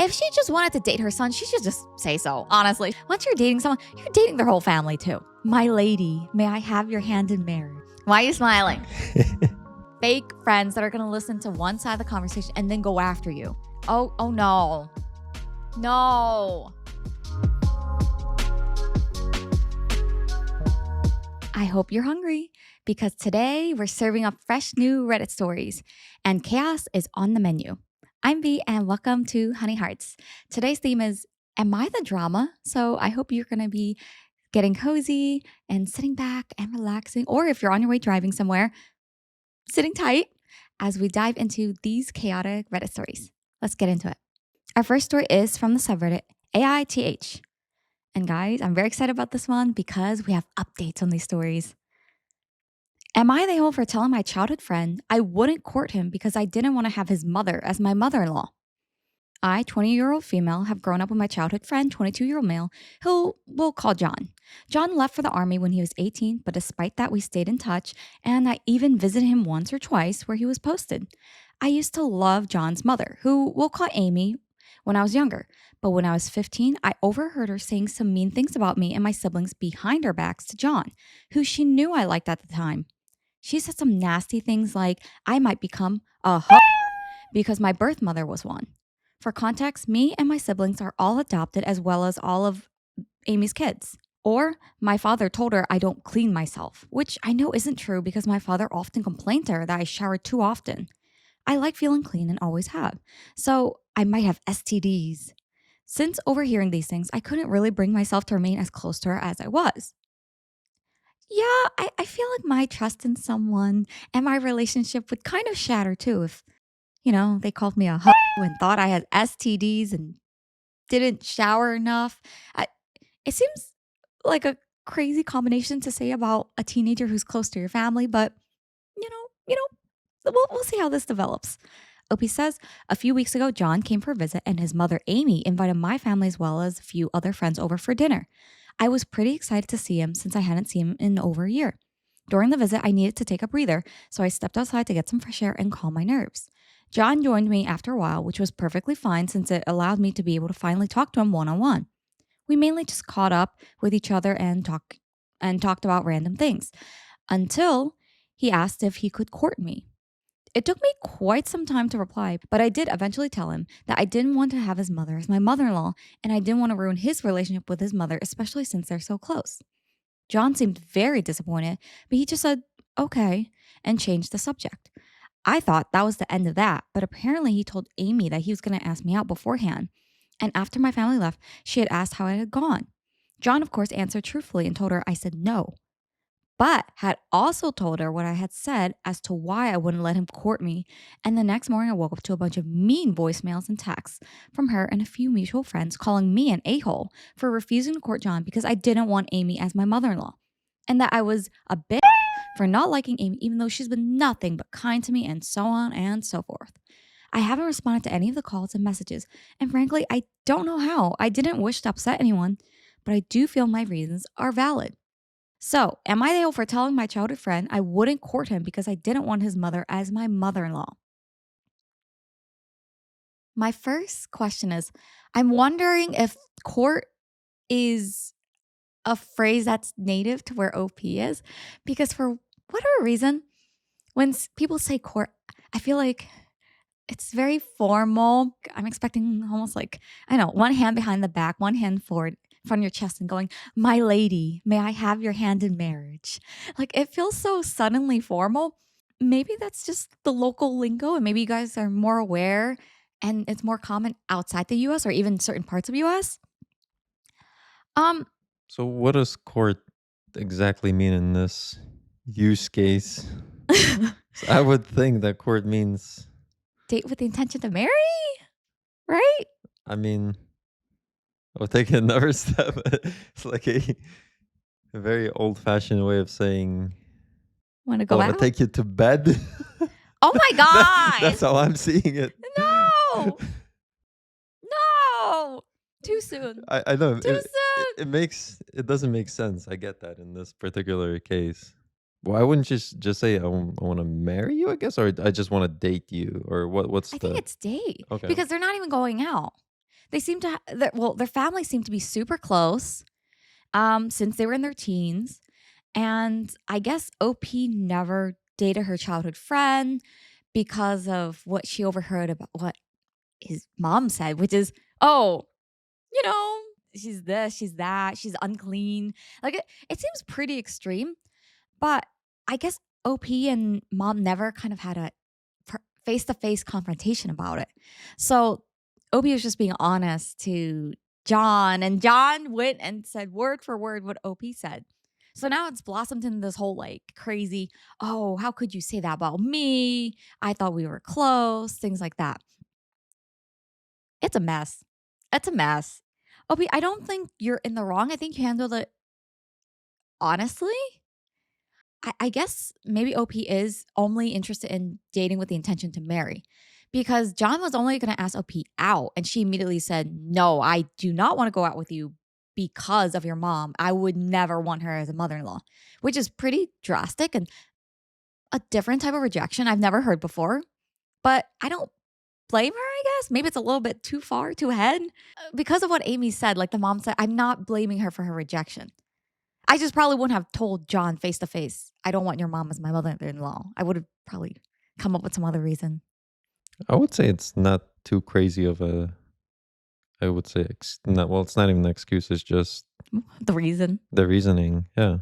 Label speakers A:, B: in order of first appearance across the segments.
A: If she just wanted to date her son, she should just say so, honestly. Once you're dating someone, you're dating their whole family too. My lady, may I have your hand in marriage? Why are you smiling? Fake friends that are going to listen to one side of the conversation and then go after you. Oh no. No. I hope you're hungry because today we're serving up fresh new Reddit stories and chaos is on the menu. I'm V and welcome to Honey Hearts. Today's theme is, am I the drama? So I hope you're going to be getting cozy and sitting back and relaxing, or if you're on your way driving somewhere, sitting tight as we dive into these chaotic Reddit stories. Let's get into it. Our first story is from the subreddit aita. And guys, I'm very excited about this one because we have updates on these stories. Am I the hole for telling my childhood friend I wouldn't court him because I didn't want to have his mother as my mother-in-law? I, 20-year-old female, have grown up with my childhood friend, 22-year-old male, who we'll call John. John left for the army when he was 18, but despite that, we stayed in touch, and I even visited him once or twice where he was posted. I used to love John's mother, who we'll call Amy, when I was younger. But when I was 15, I overheard her saying some mean things about me and my siblings behind our backs to John, who she knew I liked at the time. She said some nasty things like I might become a because my birth mother was one. For context, me and my siblings are all adopted as well as all of Amy's kids. Or my father told her I don't clean myself, which I know isn't true because my father often complained to her that I showered too often. I like feeling clean and always have. So I might have STDs. Since overhearing these things, I couldn't really bring myself to remain as close to her as I was. Yeah, I feel like my trust in someone and my relationship would kind of shatter too if, they called me a hoe and thought I had STDs and didn't shower enough. It seems like a crazy combination to say about a teenager who's close to your family, but we'll see how this develops. Opie says, a few weeks ago, John came for a visit and his mother, Amy, invited my family as well as a few other friends over for dinner. I was pretty excited to see him since I hadn't seen him in over a year. During the visit, I needed to take a breather, so I stepped outside to get some fresh air and calm my nerves. John joined me after a while, which was perfectly fine since it allowed me to be able to finally talk to him one-on-one. We mainly just caught up with each other and talked about random things until he asked if he could court me. It took me quite some time to reply, but I did eventually tell him that I didn't want to have his mother as my mother-in-law, and I didn't want to ruin his relationship with his mother, especially since they're so close. John seemed very disappointed, but he just said, okay, and changed the subject. I thought that was the end of that, but apparently he told Amy that he was going to ask me out beforehand. And after my family left, she had asked how it had gone. John, of course, answered truthfully and told her I said no, but had also told her what I had said as to why I wouldn't let him court me. And the next morning I woke up to a bunch of mean voicemails and texts from her and a few mutual friends calling me an a-hole for refusing to court John because I didn't want Amy as my mother-in-law. And that I was a bitch for not liking Amy even though she's been nothing but kind to me and so on and so forth. I haven't responded to any of the calls and messages, and frankly, I don't know how. I didn't wish to upset anyone, but I do feel my reasons are valid. So, am I the hole for telling my childhood friend I wouldn't court him because I didn't want his mother as my mother-in-law? My first question is, I'm wondering if court is a phrase that's native to where OP is, because for whatever reason, when people say court, I feel like it's very formal. I'm expecting almost like, I don't know, one hand behind the back, one hand forward in front of your chest and going, my lady, may I have your hand in marriage? Like it feels so suddenly formal. Maybe that's just the local lingo and maybe you guys are more aware and it's more common outside the US or even certain parts of US. Um,
B: So what does court exactly mean in this use case? So I would think that court means,
A: date with the intention to marry, right?
B: I mean, I would take another step. It's like a very old-fashioned way of saying,
A: Want to
B: I
A: go
B: want to
A: out?
B: take you to bed.
A: Oh my
B: That's
A: God.
B: how I'm seeing it.
A: No. No. Too soon.
B: I know
A: Too soon.
B: it doesn't make sense. I get that in this particular case. Why wouldn't you just say I want to marry you? I guess, or I just want to date you, or what's
A: I
B: the
A: think it's date
B: okay?
A: because they're not even going out. they seem to their family seemed to be super close since they were in their teens. And I guess OP never dated her childhood friend because of what she overheard about what his mom said, which is, oh, you know, she's this, she's that, she's unclean. Like it seems pretty extreme, but I guess OP and mom never kind of had a face to face confrontation about it. So OP was just being honest to John, and John went and said word for word what OP said. So now it's blossomed into this whole like crazy, oh, how could you say that about me? I thought we were close, things like that. It's a mess. It's a mess. OP, I don't think you're in the wrong. I think you handled it honestly. I guess maybe OP is only interested in dating with the intention to marry because John was only going to ask OP out. And she immediately said, no, I do not want to go out with you because of your mom. I would never want her as a mother in law, which is pretty drastic and a different type of rejection I've never heard before. But I don't blame her, I guess. Maybe it's a little bit too far, too ahead. Because of what Amy said, like the mom said, I'm not blaming her for her rejection. I just probably wouldn't have told John face to face, I don't want your mom as my mother in law. I would have probably come up with some other reason.
B: I would say it's not too crazy of a. I would say not. Well, it's not even an excuse. It's just
A: The reason.
B: the reasoning. Yeah.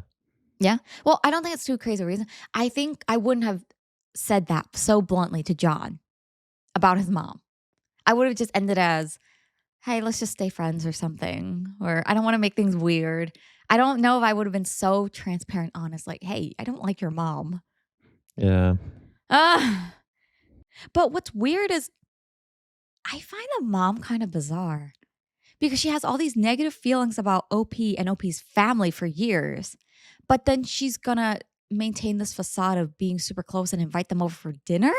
A: Yeah. Well, I don't think it's too crazy a reason. I think I wouldn't have said that so bluntly to John about his mom. I would have just ended as, hey, let's just stay friends or something. Or I don't want to make things weird. I don't know if I would have been so transparent, honest, like, hey, I don't like your mom.
B: Yeah.
A: Uh, but what's weird is I find the mom kind of bizarre because she has all these negative feelings about OP and OP's family for years. But then she's going to maintain this facade of being super close and invite them over for dinner.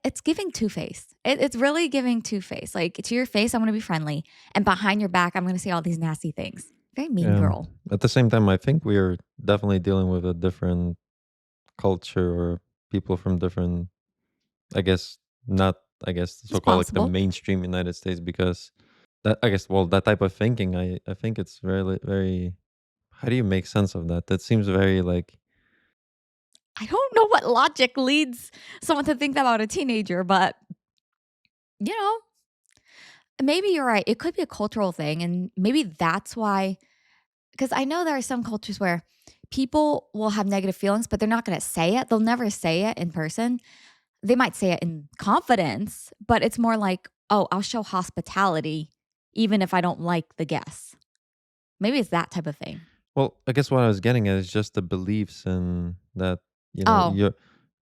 A: It's giving two-faced. It's really giving two-faced. Like, to your face, I'm going to be friendly. And behind your back, I'm going to say all these nasty things. Very mean
B: Yeah.
A: girl.
B: At the same time, I think we are definitely dealing with a different culture or people from different, I guess, not, I guess,
A: It's
B: so-called like the
A: possible.
B: mainstream United States because that, I guess, well, that type of thinking, I think it's very, very, how do you make sense of that? That seems very like,
A: I don't know what logic leads someone to think that about a teenager, but, you know, maybe you're right. It could be a cultural thing. And maybe that's why, because I know there are some cultures where people will have negative feelings, but they're not going to say it. They'll never say it in person. They might say it in confidence, but it's more like, oh, I'll show hospitality even if I don't like the guests. Maybe it's that type of thing.
B: well, I guess what I was getting at is just the beliefs and that,
A: Oh,
B: your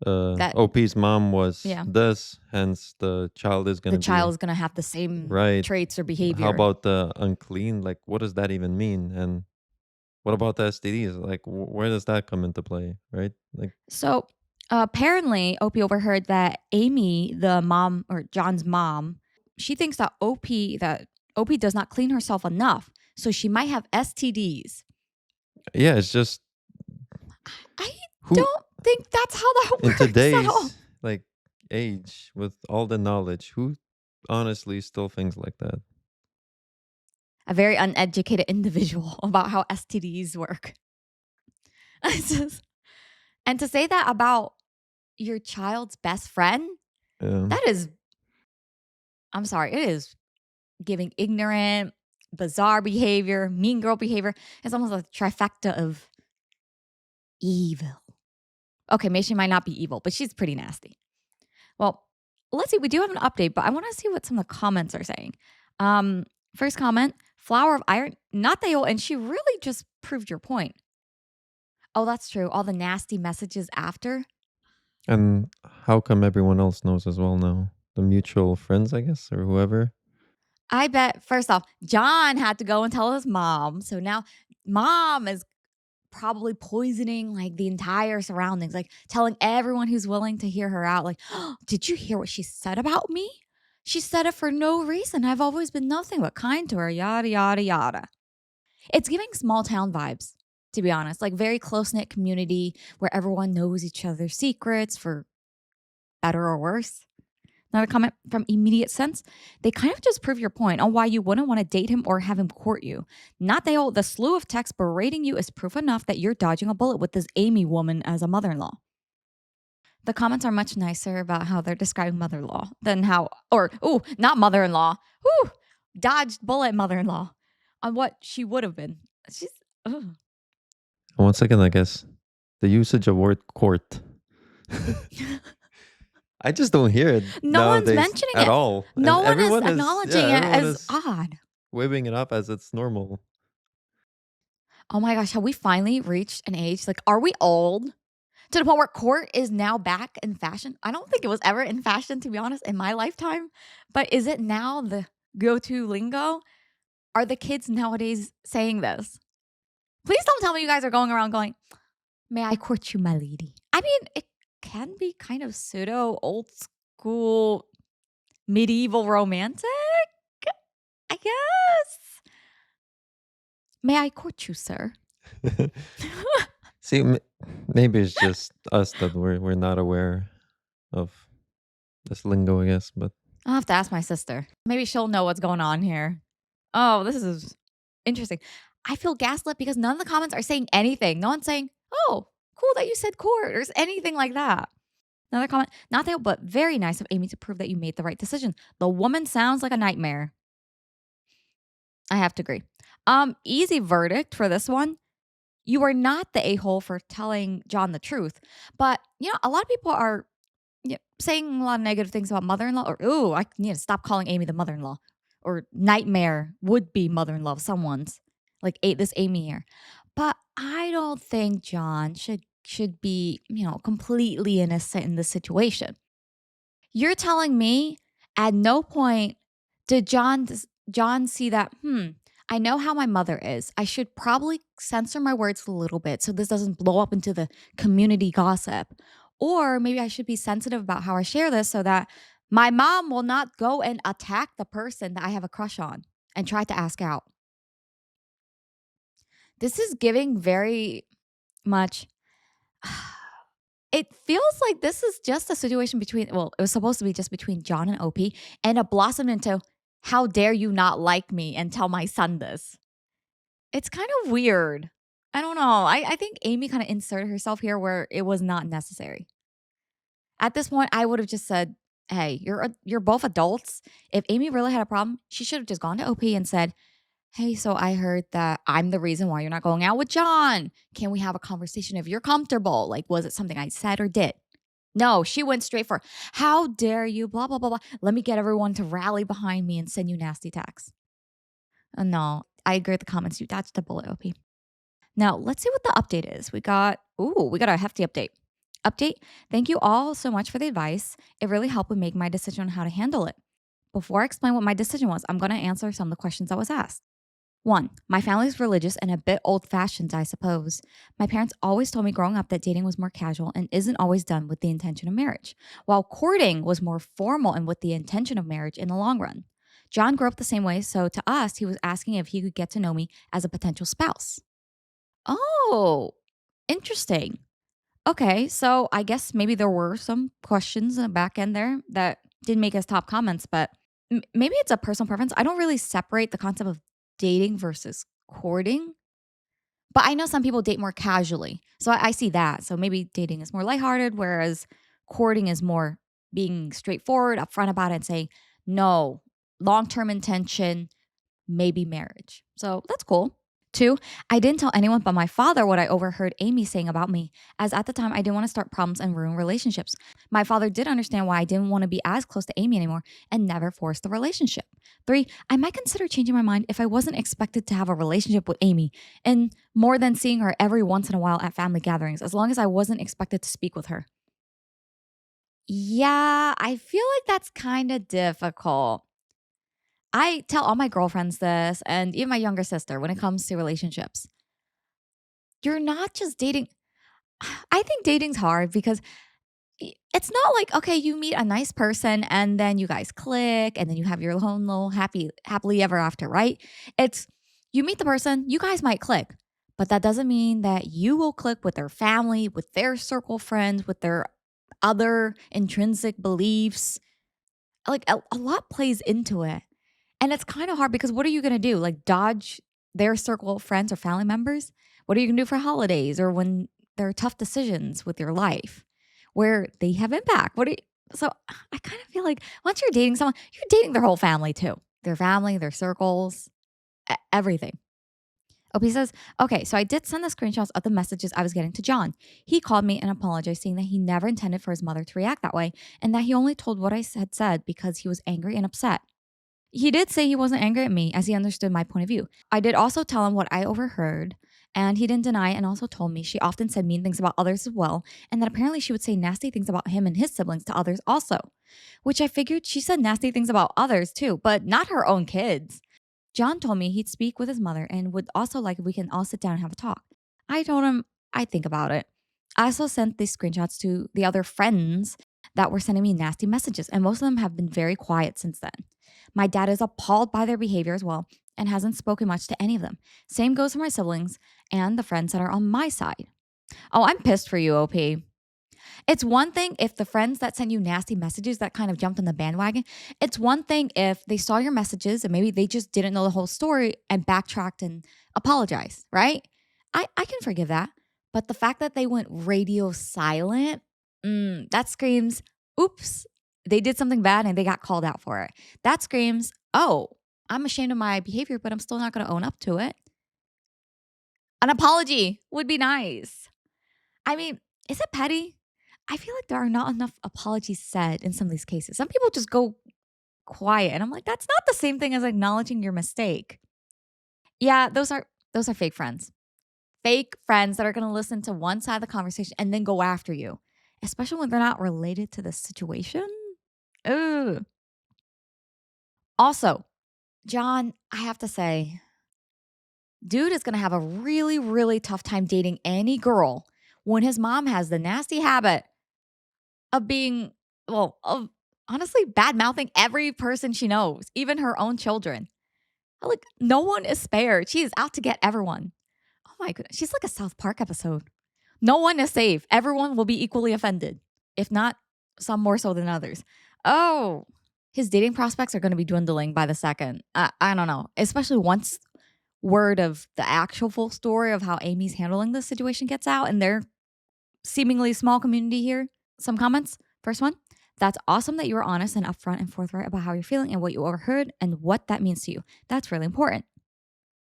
A: that,
B: OP's mom was
A: yeah,
B: this, hence the child is going
A: the
B: to be
A: child is going to have the same
B: right.
A: traits or
B: How
A: behavior.
B: about the unclean? Like, what does that even mean? And what about the STDs? Like, where does that come into play? Right? Like,
A: So apparently, Opie overheard that Amy, the mom or John's mom, she thinks that Opie does not clean herself enough, so she might have STDs.
B: yeah, it's just
A: I
B: who
A: don't think that's how that
B: in
A: works at all.
B: today's like age with all the knowledge, who honestly still thinks like that?
A: A very uneducated individual about how STDs work. It's just- and to say that about your child's best friend,
B: Um,
A: that is, I'm sorry, it is giving ignorant, bizarre behavior, mean girl behavior. It's almost a trifecta of evil. Okay, maybe she might not be evil, but she's pretty nasty. Well, let's see. We do have an update, but I want to see what some of the comments are saying. First comment, flower of iron, not the old, and she really just proved your point. Oh, that's true. All the nasty messages after.
B: and how come everyone else knows as well now? The mutual friends, I guess, or whoever.
A: I bet, first off, John had to go and tell his mom. So now mom is probably poisoning like the entire surroundings, like telling everyone who's willing to hear her out, like, oh, did you hear what she said about me? She said it for no reason. I've always been nothing but kind to her, yada, yada, yada. It's giving small town vibes, to be honest, like very close knit community where everyone knows each other's secrets for better or worse. Another comment from Immediate Sense. They kind of just prove your point on why you wouldn't want to date him or have him court you. Not they all, the slew of texts berating you is proof enough that you're dodging a bullet with this Amy woman as a mother in law. The comments are much nicer about how they're describing mother in law than how, or, ooh, not mother in law. Ooh, dodged bullet mother in law on what she would have been. She's, ugh.
B: One second, I guess. The usage of word court. I just don't hear it
A: No one's
B: nowadays
A: mentioning
B: at
A: it.
B: all.
A: No
B: And
A: one is
B: everyone
A: acknowledging it
B: everyone
A: as
B: is
A: odd.
B: waving it up as it's normal.
A: Oh my gosh, have we finally reached an age? Like, are we old to the point where court is now back in fashion? I don't think it was ever in fashion, to be honest, in my lifetime. But is it now the go to lingo? Are the kids nowadays saying this? Please don't tell me you guys are going around going, may I court you, my lady? I mean, it can be kind of pseudo old school medieval romantic, I guess. May I court you, sir?
B: See, maybe it's just us that we're not aware of this lingo, I guess. But
A: I'll have to ask my sister. Maybe she'll know what's going on here. Oh, this is interesting. I feel gaslit because none of the comments are saying anything. No one's saying, oh, cool that you said court or anything like that. Another comment, not that, but very nice of Amy to prove that you made the right decision. The woman sounds like a nightmare. I have to agree. Easy verdict for this one. You are not the a-hole for telling John the truth. But, a lot of people are saying a lot of negative things about mother-in-law, or, ooh, I need to stop calling Amy the mother-in-law, or nightmare would-be mother-in-law of someone's, like this Amy here. But I don't think John should be, completely innocent in this situation. You're telling me at no point did John see that, I know how my mother is. I should probably censor my words a little bit so this doesn't blow up into the community gossip. Or maybe I should be sensitive about how I share this so that my mom will not go and attack the person that I have a crush on and try to ask out. This is giving very much. It feels like this is just a situation between, well, it was supposed to be just between John and OP, and it blossomed into, how dare you not like me and tell my son this? It's kind of weird. I don't know. I think Amy kind of inserted herself here where it was not necessary. At this point, I would have just said, hey, you're both adults. If Amy really had a problem, she should have just gone to OP and said, hey, so I heard that I'm the reason why you're not going out with John. Can we have a conversation if you're comfortable? Like, was it something I said or did? No, she went straight for, how dare you, blah, blah, blah, blah. Let me get everyone to rally behind me and send you nasty texts. No, I agree with the comments. You dodged the bullet, OP. Now, let's see what the update is. We got a hefty update. Update, thank you all so much for the advice. It really helped me make my decision on how to handle it. Before I explain what my decision was, I'm going to answer some of the questions that was asked. 1, my family's religious and a bit old-fashioned, I suppose. My parents always told me growing up that dating was more casual and isn't always done with the intention of marriage, while courting was more formal and with the intention of marriage in the long run. John grew up the same way, so to us, he was asking if he could get to know me as a potential spouse. Oh, interesting. Okay, so I guess maybe there were some questions in the back end there that didn't make us top comments, but maybe it's a personal preference. I don't really separate the concept of dating versus courting, but I know some people date more casually. So I see that. So maybe dating is more lighthearted, whereas courting is more being straightforward, upfront about it, and saying, no, long term intention, maybe marriage. So that's cool. 2, I didn't tell anyone but my father what I overheard Amy saying about me, as at the time I didn't want to start problems and ruin relationships. My father did understand why I didn't want to be as close to Amy anymore and never forced the relationship. 3, I might consider changing my mind if I wasn't expected to have a relationship with Amy and more than seeing her every once in a while at family gatherings, as long as I wasn't expected to speak with her. Yeah, I feel like that's kind of difficult. I tell all my girlfriends this and even my younger sister when it comes to relationships. You're not just dating. I think dating's hard because it's not like, okay, you meet a nice person and then you guys click and then you have your own little happily ever after, right? It's you meet the person, you guys might click, but that doesn't mean that you will click with their family, with their circle friends, with their other intrinsic beliefs. Like a lot plays into it. And it's kind of hard because what are you going to do? Like dodge their circle of friends or family members? What are you going to do for holidays or when there are tough decisions with your life where they have impact? So I kind of feel like once you're dating someone, you're dating their whole family too. Their family, their circles, everything. OP says, okay, so I did send the screenshots of the messages I was getting to John. He called me and apologized, saying that he never intended for his mother to react that way and that he only told what I had said because he was angry and upset. He did say he wasn't angry at me as he understood my point of view. I did also tell him what I overheard, and he didn't deny and also told me she often said mean things about others as well, and that apparently she would say nasty things about him and his siblings to others also. Which I figured she said nasty things about others too, but not her own kids. John told me he'd speak with his mother and would also like if we can all sit down and have a talk. I told him I'd think about it. I also sent these screenshots to the other friends that were sending me nasty messages, and most of them have been very quiet since then. My dad is appalled by their behavior as well and hasn't spoken much to any of them. Same goes for my siblings and the friends that are on my side. Oh, I'm pissed for you, OP. It's one thing if the friends that sent you nasty messages that kind of jumped on the bandwagon. It's one thing if they saw your messages and maybe they just didn't know the whole story and backtracked and apologized, right? I can forgive that. But the fact that they went radio silent, that screams, oops, they did something bad and they got called out for it. That screams, oh, I'm ashamed of my behavior, but I'm still not going to own up to it. An apology would be nice. I mean, is it petty? I feel like there are not enough apologies said in some of these cases. Some people just go quiet, and I'm like, that's not the same thing as acknowledging your mistake. Yeah, those are fake friends. Fake friends that are going to listen to one side of the conversation and then go after you, especially when they're not related to the situation. Ugh. Also, John, I have to say, dude is going to have a really, really tough time dating any girl when his mom has the nasty habit of being, well, of honestly bad mouthing every person she knows, even her own children. Like, no one is spared. She is out to get everyone. Oh my goodness. She's like a South Park episode. No one is safe. Everyone will be equally offended, if not some more so than others. Oh, his dating prospects are going to be dwindling by the second. I don't know, especially once word of the actual full story of how Amy's handling this situation gets out in their seemingly small community here. Some comments. First one. That's awesome that you were honest and upfront and forthright about how you're feeling and what you overheard and what that means to you. That's really important.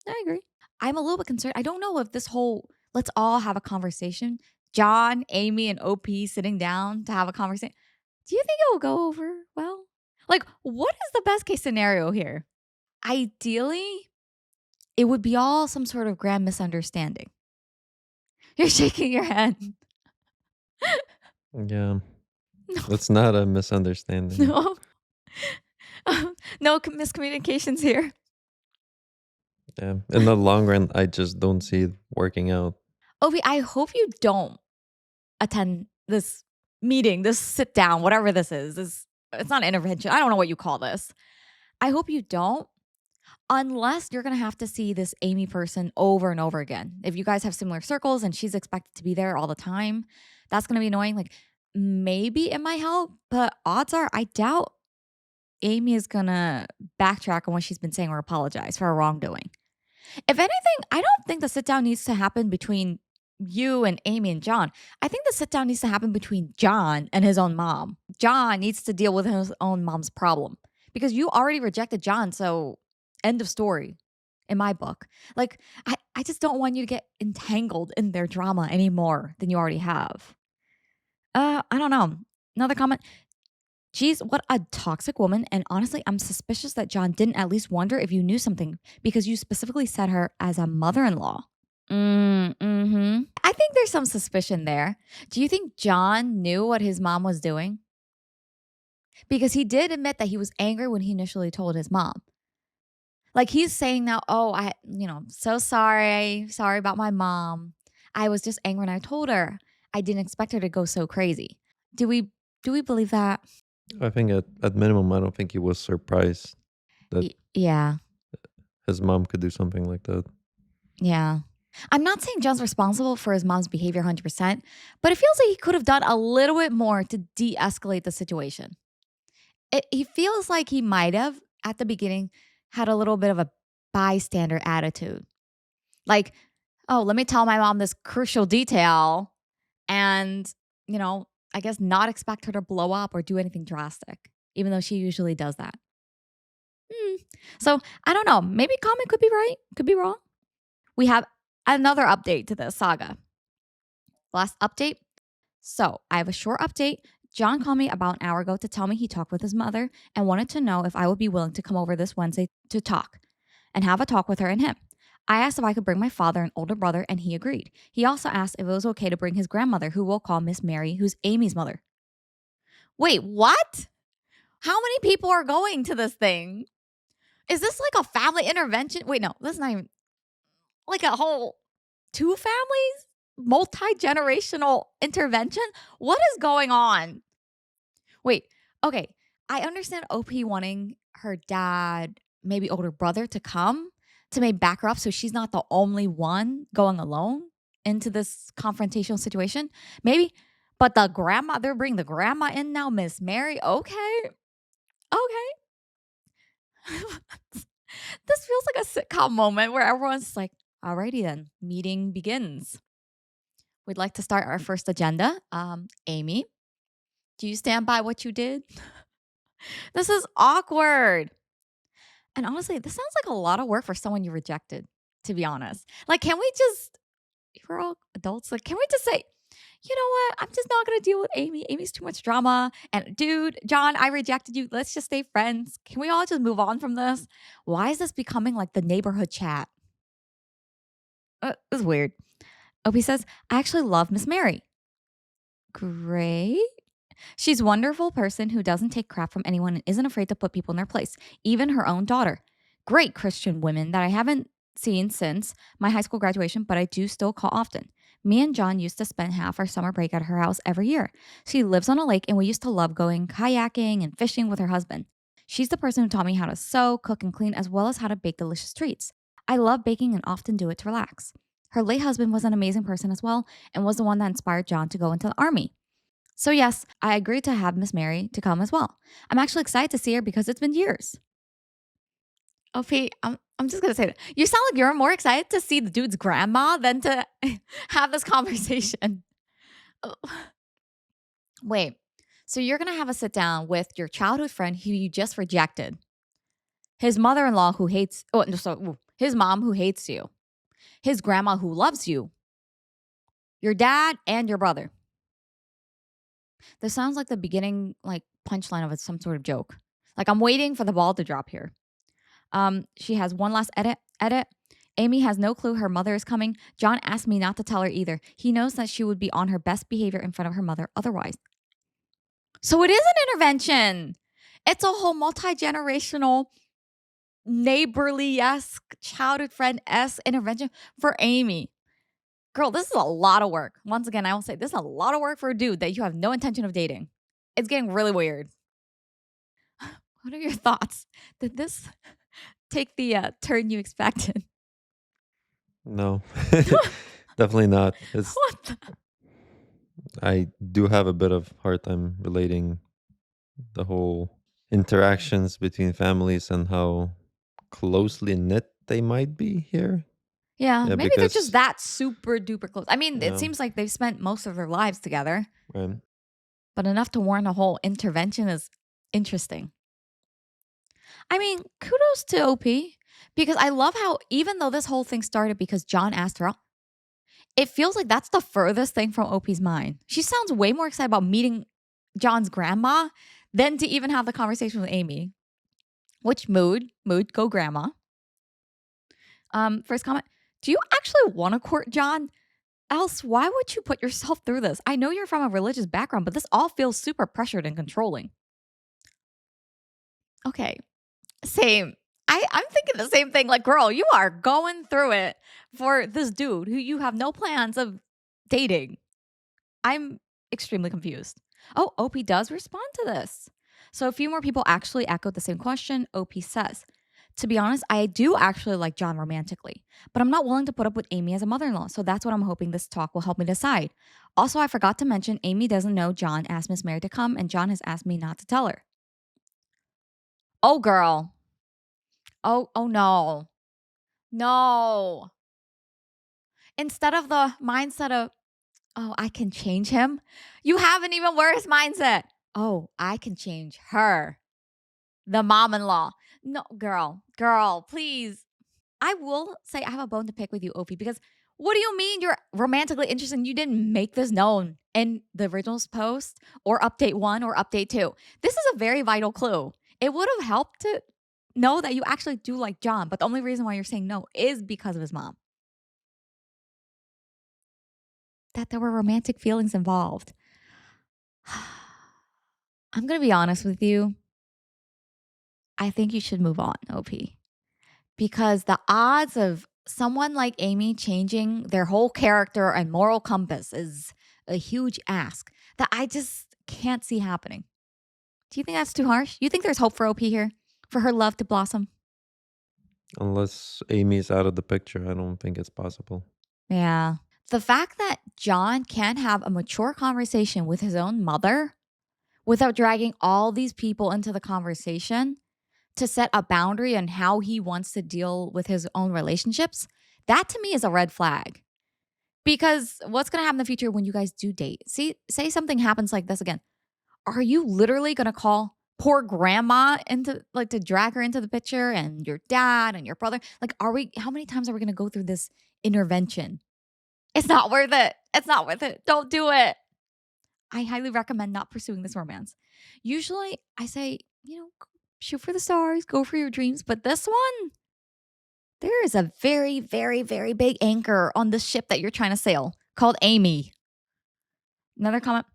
A: I agree. I'm a little bit concerned. I don't know if this whole let's all have a conversation, John, Amy, and OP sitting down to have a conversation. Do you think it will go over well? Like, what is the best case scenario here? Ideally, it would be all some sort of grand misunderstanding. You're shaking your head.
B: Yeah,
A: No,
B: that's not a misunderstanding.
A: no, no miscommunications here.
B: Yeah, in the long run, I just don't see it working out.
A: Ovi, I hope you don't attend this meeting, this sit down, whatever this is. It's not an intervention. I don't know what you call this. I hope you don't, unless you're going to have to see this Amy person over and over again. If you guys have similar circles and she's expected to be there all the time, that's going to be annoying. Like, maybe it might help, but odds are I doubt Amy is going to backtrack on what she's been saying or apologize for her wrongdoing. If anything, I don't think the sit down needs to happen between you and Amy and John. I think the sit down needs to happen between John and his own mom. John needs to deal with his own mom's problem because you already rejected John. So, end of story in my book. Like, I just don't want you to get entangled in their drama any more than you already have. I don't know. Another comment. Geez, what a toxic woman. And honestly, I'm suspicious that John didn't at least wonder if you knew something because you specifically said her as a mother in law. I think there's some suspicion there. Do you think John knew what his mom was doing? Because he did admit that he was angry when he initially told his mom. Like he's saying now, oh, so sorry. Sorry about my mom. I was just angry when I told her. I didn't expect her to go so crazy. Do we believe that?
B: I think at minimum, I don't think he was surprised that
A: Yeah.
B: his mom could do something like that.
A: Yeah. I'm not saying John's responsible for his mom's behavior 100%, but it feels like he could have done a little bit more to de escalate the situation. he feels like he might have, at the beginning, had a little bit of a bystander attitude. Like, "Oh, let me tell my mom this crucial detail and, you know, I guess not expect her to blow up or do anything drastic," even though she usually does that. Hmm. So, I don't know. Maybe Comet could be right, could be wrong. We have another update to the saga. Last update. So, I have a short update. John called me about an hour ago to tell me he talked with his mother and wanted to know if I would be willing to come over this Wednesday to talk and have a talk with her and him. I asked if I could bring my father and older brother, and he agreed. He also asked if it was okay to bring his grandmother, who we'll call Miss Mary, who's Amy's mother. Wait, what? How many people are going to this thing? Is this like a family intervention? Wait, no, this is not even like a whole two families? Multi-generational intervention? What is going on? Wait, okay. I understand OP wanting her dad, maybe older brother, to come to maybe back her up so she's not the only one going alone into this confrontational situation. Maybe. But the grandmother, bring the grandma in now, Miss Mary. Okay. Okay. This feels like a sitcom moment where everyone's like, alrighty then, meeting begins. We'd like to start our first agenda. Amy, do you stand by what you did? This is awkward. And honestly, this sounds like a lot of work for someone you rejected, to be honest. Like, can we just, we're all adults, like, can we just say, you know what? I'm just not going to deal with Amy. Amy's too much drama. And dude, John, I rejected you. Let's just stay friends. Can we all just move on from this? Why is this becoming like the neighborhood chat? It's weird. Opie says, I actually love Miss Mary. Great. She's a wonderful person who doesn't take crap from anyone and isn't afraid to put people in their place, even her own daughter. Great Christian women that I haven't seen since my high school graduation, but I do still call often. Me and John used to spend half our summer break at her house every year. She lives on a lake, and we used to love going kayaking and fishing with her husband. She's the person who taught me how to sew, cook, and clean, as well as how to bake delicious treats. I love baking and often do it to relax. Her late husband was an amazing person as well and was the one that inspired John to go into the army. So, yes, I agreed to have Miss Mary to come as well. I'm actually excited to see her because it's been years. Oh, Pete, I'm just going to say that. You sound like you're more excited to see the dude's grandma than to have this conversation. Oh. Wait, so you're going to have a sit down with your childhood friend who you just rejected, his mother in law who hates, oh, no, so his mom who hates you, his grandma who loves you, your dad, and your brother. This sounds like the beginning, like punchline of some sort of joke. Like I'm waiting for the ball to drop here. She has one last edit. Amy has no clue her mother is coming. John asked me not to tell her either. He knows that she would be on her best behavior in front of her mother otherwise. So it is an intervention. It's a whole multi-generational, neighborly-esque, childhood friend-esque intervention for Amy. Girl, this is a lot of work. Once again, I will say this is a lot of work for a dude that you have no intention of dating. It's getting really weird. What are your thoughts? Did this take the turn you expected?
B: No, definitely not. It's
A: What the?
B: I do have a bit of hard time relating the whole interactions between families and how closely knit they might be here.
A: Yeah,
B: Yeah,
A: maybe they're just
B: because
A: that super duper close. I mean, it
B: yeah,
A: seems like they've spent most of their lives together,
B: right.
A: but enough to warrant a whole intervention is interesting. I mean, kudos to OP because I love how, even though this whole thing started because John asked her out, it feels like that's the furthest thing from OP's mind. She sounds way more excited about meeting John's grandma than to even have the conversation with Amy. Which mood, go grandma. First comment. Do you actually want to court John? Else, why would you put yourself through this? I know you're from a religious background, but this all feels super pressured and controlling. Okay, same. I'm thinking the same thing. Like, girl, you are going through it for this dude who you have no plans of dating. I'm extremely confused. Oh, OP does respond to this. So a few more people actually echoed the same question. OP says, to be honest, I do actually like John romantically, but I'm not willing to put up with Amy as a mother-in-law. So that's what I'm hoping this talk will help me decide. Also, I forgot to mention Amy doesn't know John asked Miss Mary to come, and John has asked me not to tell her. Oh, girl. Oh no. No. Instead of the mindset of, oh, I can change him, you have an even worse mindset. Oh, I can change her, the mom in law. No, girl, please. I will say I have a bone to pick with you, Opie, because what do you mean you're romantically interested and you didn't make this known in the originals post or update one or update two? This is a very vital clue. It would have helped to know that you actually do like John, but the only reason why you're saying no is because of his mom, that there were romantic feelings involved. I'm going to be honest with you. I think you should move on, OP, because the odds of someone like Amy changing their whole character and moral compass is a huge ask that I just can't see happening. Do you think that's too harsh? You think there's hope for OP here for her love to blossom?
B: Unless Amy's out of the picture, I don't think it's possible.
A: Yeah. The fact that John can't have a mature conversation with his own mother without dragging all these people into the conversation to set a boundary on how he wants to deal with his own relationships, that to me is a red flag. Because what's going to happen in the future when you guys do date? See, say something happens like this again. Are you literally going to call poor grandma into like to drag her into the picture and your dad and your brother? Like, how many times are we going to go through this intervention? It's not worth it. It's not worth it. Don't do it. I highly recommend not pursuing this romance. Usually I say, shoot for the stars, go for your dreams. But this one, there is a very, very, very big anchor on the ship that you're trying to sail called Amy. Another comment.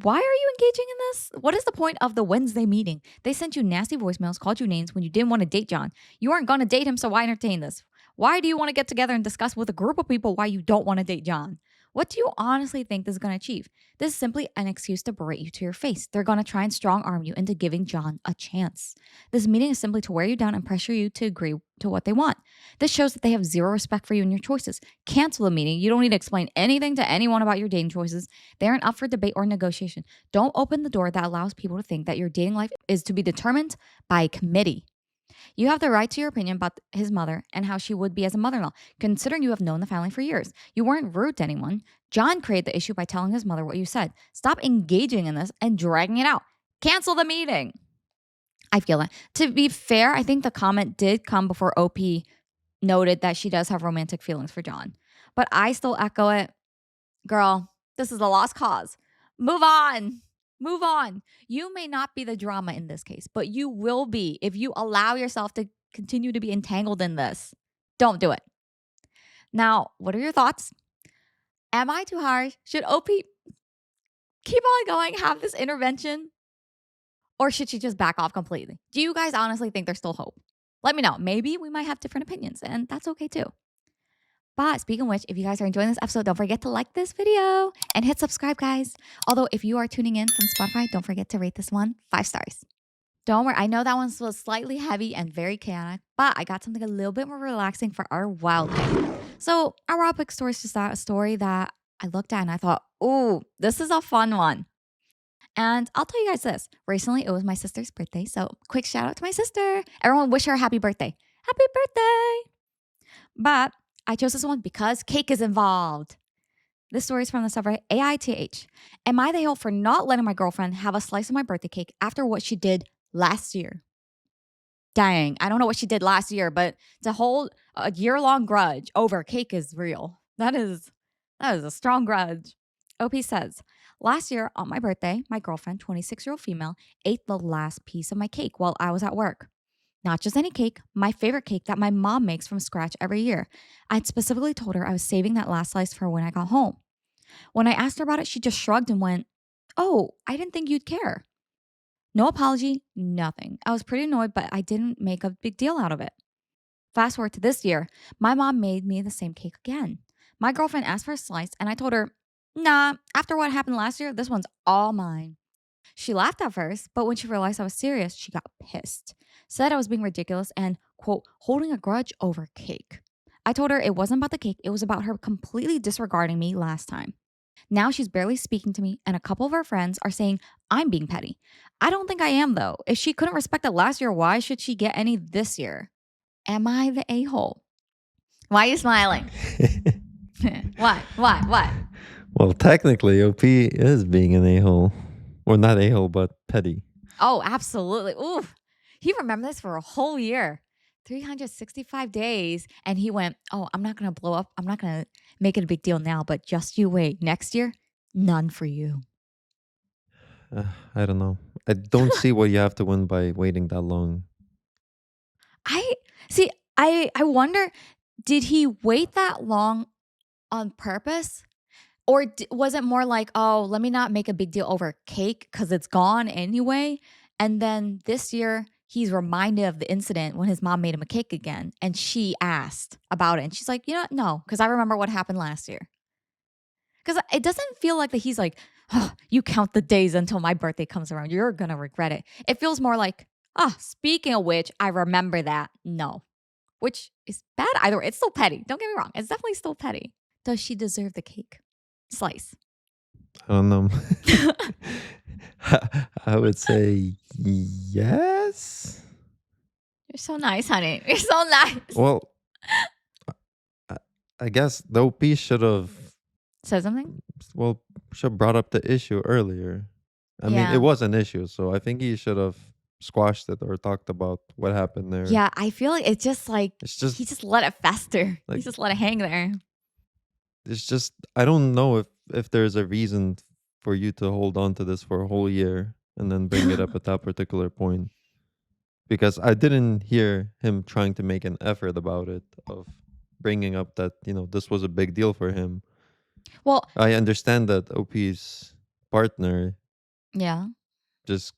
A: Why are you engaging in this? What is the point of the Wednesday meeting? They sent you nasty voicemails, called you names when you didn't want to date John. You aren't going to date him, so why entertain this? Why do you want to get together and discuss with a group of people why you don't want to date John? What do you honestly think this is going to achieve? This is simply an excuse to berate you to your face. They're going to try and strong arm you into giving John a chance. This meeting is simply to wear you down and pressure you to agree to what they want. This shows that they have zero respect for you and your choices. Cancel the meeting. You don't need to explain anything to anyone about your dating choices. They aren't up for debate or negotiation. Don't open the door that allows people to think that your dating life is to be determined by a committee. You have the right to your opinion about his mother and how she would be as a mother in law, considering you have known the family for years. You weren't rude to anyone. John created the issue by telling his mother what you said. Stop engaging in this and dragging it out. Cancel the meeting. I feel that. To be fair, I think the comment did come before OP noted that she does have romantic feelings for John. But I still echo it. Girl, this is a lost cause. Move on. Move on. You may not be the drama in this case, but you will be if you allow yourself to continue to be entangled in this. Don't do it. Now, what are your thoughts? Am I too harsh? Should OP keep on going, have this intervention? Or should she just back off completely? Do you guys honestly think there's still hope? Let me know. Maybe we might have different opinions, and that's okay too. But speaking of which, if you guys are enjoying this episode, don't forget to like this video and hit subscribe, guys. Although, if you are tuning in from Spotify, don't forget to rate this one 5 stars. Don't worry, I know that one was slightly heavy and very chaotic, but I got something a little bit more relaxing for our wild pick. So, our wild pick story is just a story that I looked at and I thought, ooh, this is a fun one. And I'll tell you guys this. Recently, it was my sister's birthday. So, quick shout out to my sister. Everyone wish her a happy birthday. Happy birthday. But I chose this one because cake is involved. This story is from the subreddit aita. Am I the hoe for not letting my girlfriend have a slice of my birthday cake after what she did last year? Dang, I don't know what she did last year, but to hold a year-long grudge over cake is real. That is a strong grudge. OP says, last year on my birthday, my girlfriend, 26-year-old female, ate the last piece of my cake while I was at work. Not just any cake, my favorite cake that my mom makes from scratch every year. I'd specifically told her I was saving that last slice for when I got home. When I asked her about it, she just shrugged and went, oh, I didn't think you'd care. No apology, nothing. I was pretty annoyed, but I didn't make a big deal out of it. Fast forward to this year, my mom made me the same cake again. My girlfriend asked for a slice, and I told her, nah, after what happened last year, this one's all mine. She laughed at first, but when she realized I was serious, she got pissed. Said I was being ridiculous and, quote, holding a grudge over cake. I told her it wasn't about the cake, it was about her completely disregarding me last time. Now she's barely speaking to me, and a couple of her friends are saying I'm being petty. I don't think I am, though. If she couldn't respect it last year, why should she get any this year? Am I the a hole? Why are you smiling? What?
B: Well, technically, OP is being an a-hole. Or not a-hole, but petty.
A: Oh, absolutely. Ooh, he remembered this for a whole year, 365 days. And he went, oh, I'm not going to blow up. I'm not going to make it a big deal now, but just you wait. Next year, none for you.
B: I don't know. I don't see what you have to win by waiting that long.
A: I see. I wonder, did he wait that long on purpose? Or was it more like, oh, let me not make a big deal over cake because it's gone anyway? And then this year, he's reminded of the incident when his mom made him a cake again. And she asked about it. And she's like, you know what? No, because I remember what happened last year. Because it doesn't feel like that he's like, oh, you count the days until my birthday comes around. You're going to regret it. It feels more like, speaking of which, I remember that. No, which is bad either way. It's still petty. Don't get me wrong. It's definitely still petty. Does she deserve the cake slice?
B: I don't know. I would say yes.
A: You're so nice, honey. You're so nice.
B: Well, I guess the OP should have,
A: Say something?
B: well, should have brought up the issue earlier. I mean,
A: Yeah.
B: it was an issue, so I think he should have squashed it or talked about what happened there.
A: Yeah, I feel like it's just like
B: It's just,
A: he just let it fester. He
B: like-
A: just let it hang there.
B: it's just, I don't know if there's a reason for you to hold on to this for a whole year and then bring it up at that particular point. Because I didn't hear him trying to make an effort about it, of bringing up that, this was a big deal for him.
A: Well,
B: I understand that OP's partner
A: yeah.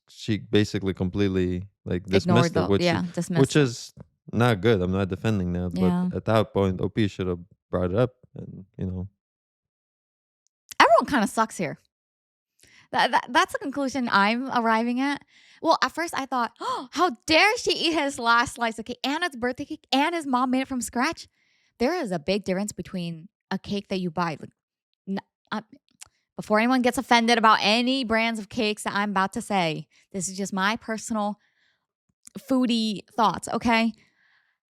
B: she basically completely like
A: Ignored
B: dismissed it,
A: dismissed.
B: which is not good. I'm not defending that,
A: Yeah.
B: but at that point, OP should have brought it up, and
A: Everyone kind of sucks here. That's the conclusion I'm arriving at. Well, at first I thought, oh, how dare she eat his last slice of cake and his birthday cake and his mom made it from scratch? There is a big difference between a cake that you buy. Before anyone gets offended about any brands of cakes that I'm about to say, this is just my personal foodie thoughts, okay?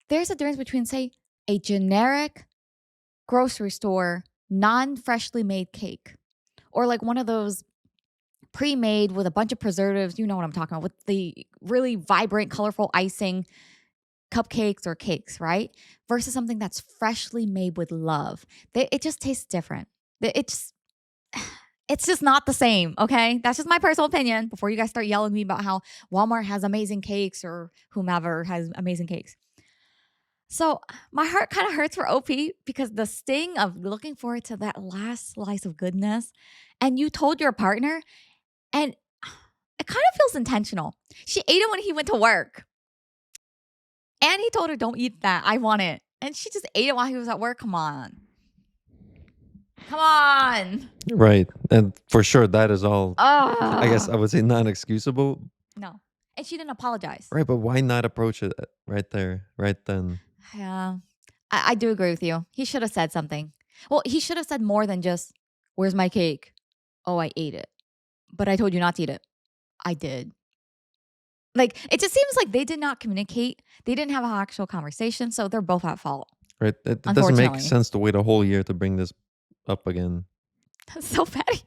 A: There's a difference between, say, a generic grocery store, non-freshly made cake, or like one of those pre-made with a bunch of preservatives, you know what I'm talking about, with the really vibrant, colorful icing cupcakes or cakes, right? Versus something that's freshly made with love. It just tastes different. It's just not the same, okay? That's just my personal opinion before you guys start yelling at me about how Walmart has amazing cakes or whomever has amazing cakes. So my heart kind of hurts for OP because the sting of looking forward to that last slice of goodness, and you told your partner, and it kind of feels intentional. She ate it when he went to work. And he told her, don't eat that. I want it. And she just ate it while he was at work. Come on.
B: right, and for sure that is all. I guess I
A: Oh,
B: would say non-excusable,
A: no. And she didn't apologize.
B: right? But why not approach it right there, right then?
A: Yeah. I do agree with you. He should have said something. Well, he should have said more than just, where's my cake? Oh, I ate it. But I told you not to eat it. I did. Like, it just seems like they did not communicate. They didn't have an actual conversation. So they're both at fault.
B: Right? It doesn't make
A: Unfortunately.
B: sense to wait a whole year to bring this up again.
A: That's so petty.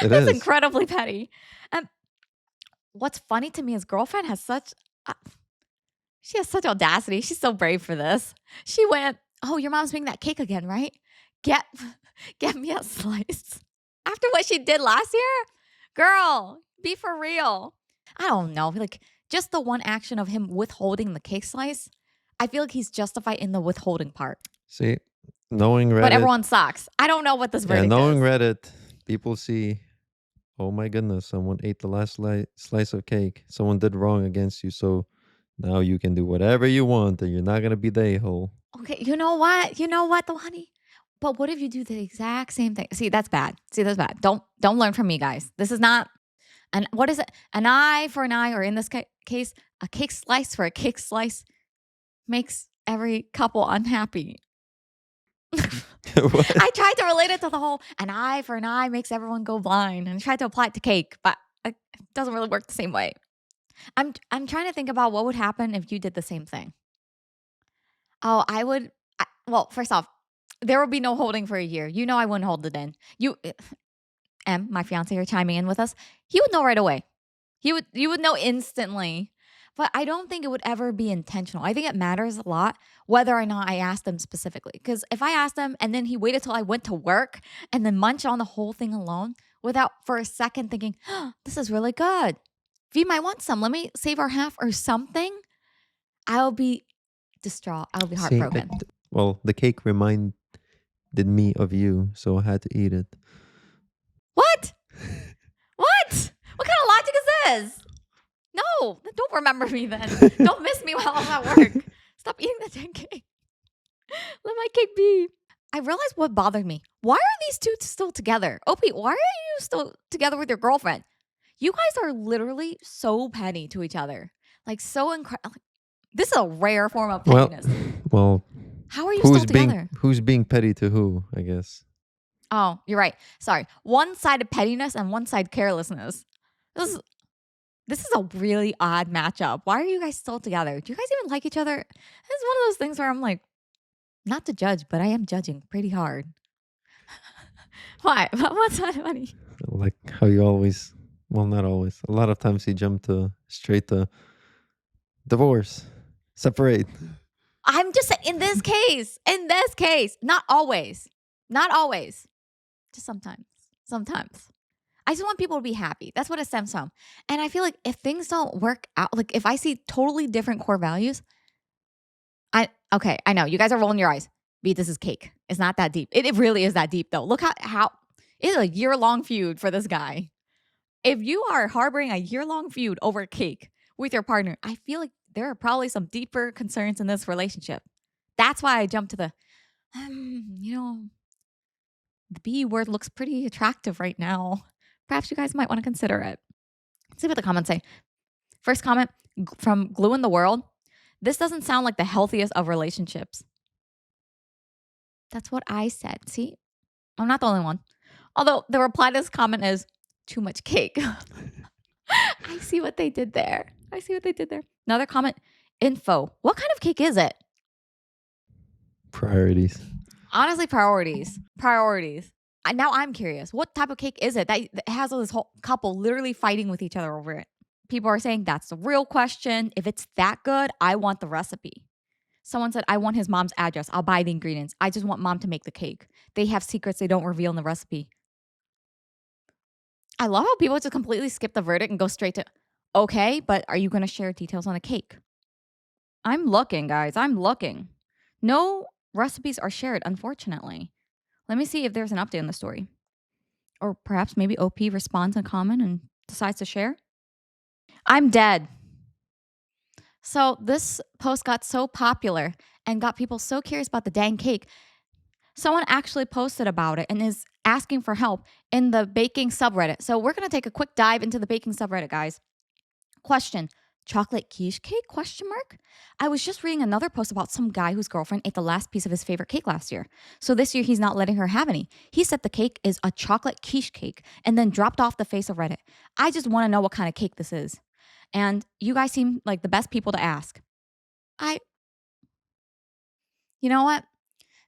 B: It
A: That's
B: is.
A: incredibly petty. What's funny to me is girlfriend has she has such audacity. She's so brave for this. She went, oh, your mom's making that cake again, right? Get me a slice. After what she did last year? Girl, be for real. I don't know. Like, just the one action of him withholding the cake slice, I feel like he's justified in the withholding part.
B: See, knowing Reddit,
A: But everyone sucks. I don't know what this verdict
B: knowing
A: is.
B: Reddit, people see, oh my goodness, someone ate the last slice of cake. Someone did wrong against you, so now you can do whatever you want, and you're not gonna be the a-hole.
A: Okay, you know what? You know what, though, honey? But what if you do the exact same thing? See, that's bad. That's bad. Don't learn from me, guys. This is not what is it? An eye for an eye, or in this case, a cake slice for a cake slice makes every couple unhappy.
B: What?
A: I tried to relate it to the whole an eye for an eye makes everyone go blind, and I tried to apply it to cake, but it doesn't really work the same way. I'm trying to think about what would happen if you did the same thing. Oh, I would. Well, first off, there would be no holding for a year. You know, I wouldn't hold it in. My fiance, are chiming in with us. He would know right away. You would know instantly. But I don't think it would ever be intentional. I think it matters a lot whether or not I asked him specifically. Because if I asked him and then he waited till I went to work and then munched on the whole thing alone without for a second thinking, oh, this is really good. V might want some. Let me save our half or something. I'll be distraught. I'll be
B: See,
A: heartbroken.
B: well, the cake reminded me of you, so I had to eat it.
A: What? What? What kind of logic is this? No, don't remember me then. Don't miss me while I'm at work. Stop eating the dang cake. Let my cake be. I realized what bothered me. Why are these two still together? OP, why are you still together with your girlfriend? You guys are literally so petty to each other. Like so incredible. This is a rare form of
B: Well,
A: pettiness.
B: well,
A: How are you still together?
B: who's being petty to who? I guess.
A: Oh, you're right. Sorry. One side of pettiness and one side carelessness. This is a really odd matchup. Why are you guys still together? Do you guys even like each other? It's one of those things where I'm like, not to judge, but I am judging pretty hard. Why? What's not funny?
B: Like how you always, well, not always. A lot of times you jump to straight to divorce, separate.
A: I'm just saying, in this case, not always. Not always. Just sometimes. Sometimes. I just want people to be happy. That's what it stems from. And I feel like if things don't work out, like if I see totally different core values, I know you guys are rolling your eyes. B, this is cake. It's not that deep. It really is that deep though. Look how it's a year-long feud for this guy. If you are harboring a year-long feud over cake with your partner, I feel like there are probably some deeper concerns in this relationship. That's why I jumped to the, the B word looks pretty attractive right now. Perhaps you guys might want to consider it. Let's see what the comments say. First comment from Glue in the World. This doesn't sound like the healthiest of relationships. That's what I said. See, I'm not the only one. Although the reply to this comment is too much cake. I see what they did there. Another comment, info. What kind of cake is it?
B: Priorities.
A: Honestly, priorities. Now I'm curious. What type of cake is it that has this whole couple literally fighting with each other over it? People are saying that's the real question. If it's that good, I want the recipe. Someone said, I want his mom's address. I'll buy the ingredients. I just want mom to make the cake. They have secrets they don't reveal in the recipe. I love how people just completely skip the verdict and go straight to, okay, but are you going to share details on the cake? I'm looking, guys. No recipes are shared, unfortunately. Let me see if there's an update on the story. Or perhaps maybe OP responds in comment and decides to share. I'm dead. So this post got so popular and got people so curious about the dang cake. Someone actually posted about it and is asking for help in the baking subreddit. So we're going to take a quick dive into the baking subreddit, guys. Question. Chocolate quiche cake? Question mark. I was just reading another post about some guy whose girlfriend ate the last piece of his favorite cake last year. So this year he's not letting her have any. He said the cake is a chocolate quiche cake and then dropped off the face of Reddit. I just want to know what kind of cake this is. And you guys seem like the best people to ask. You know what?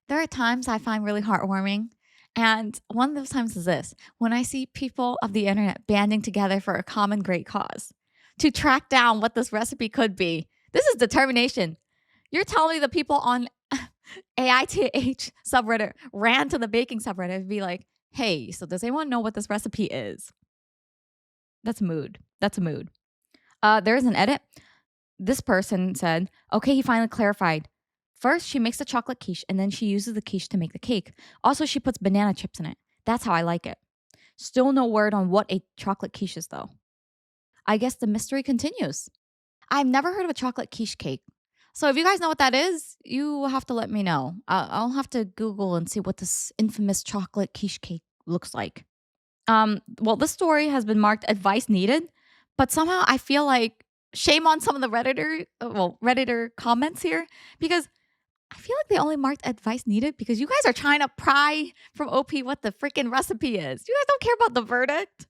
A: There are times I find really heartwarming. And one of those times is this, when I see people of the internet banding together for a common great cause to track down what this recipe could be. This is determination. You're telling me the people on AITH subreddit ran to the baking subreddit and be like, hey, so does anyone know what this recipe is? That's a mood. There's an edit. This person said, okay, he finally clarified. First, she makes the chocolate quiche and then she uses the quiche to make the cake. Also, she puts banana chips in it. That's how I like it. Still no word on what a chocolate quiche is, though. I guess the mystery continues. I've never heard of a chocolate quiche cake. So if you guys know what that is, you will have to let me know. I'll have to Google and see what this infamous chocolate quiche cake looks like. Well, this story has been marked advice needed, but somehow I feel like shame on some of the Redditor comments here because I feel like they only marked advice needed because you guys are trying to pry from OP what the freaking recipe is. You guys don't care about the verdict.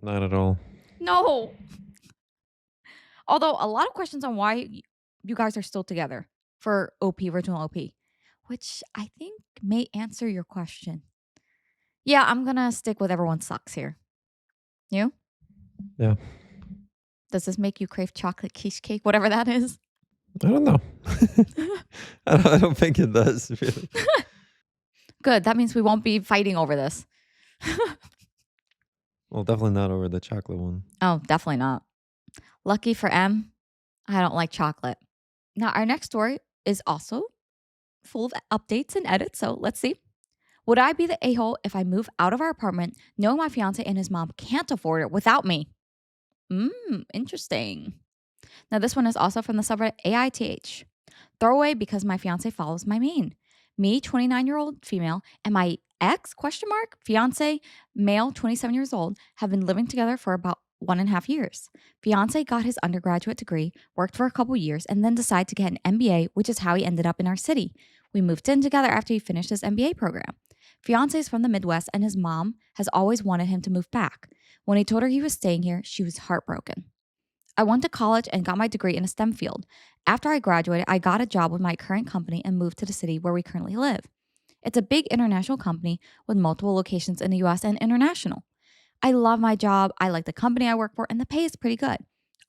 B: Not at all.
A: No. Although a lot of questions on why you guys are still together for OP, original OP, which I think may answer your question. Yeah, I'm going to stick with everyone sucks here. You?
B: Yeah.
A: Does this make you crave chocolate quiche cake, whatever that is?
B: I don't know. I don't think it does, really.
A: Good. That means we won't be fighting over this.
B: Well, definitely not over the chocolate one.
A: Oh, definitely not. Lucky for M, I don't like chocolate. Now, our next story is also full of updates and edits. So let's see. Would I be the a hole if I move out of our apartment knowing my fiance and his mom can't afford it without me? Interesting. Now, this one is also from the subreddit AITH. Throwaway because my fiance follows my main. Me, 29-year-old female, and my ex question mark fiance, male, 27 years old, have been living together for about 1.5 years. Fiance got his undergraduate degree, worked for a couple years, and then decided to get an MBA, which is how he ended up in our city. We moved in together after he finished his MBA program. Fiance is from the Midwest, and his mom has always wanted him to move back. When he told her he was staying here, she was heartbroken. I went to college and got my degree in a STEM field. After I graduated, I got a job with my current company and moved to the city where we currently live. It's a big international company with multiple locations in the US and international. I love my job, I like the company I work for, and the pay is pretty good.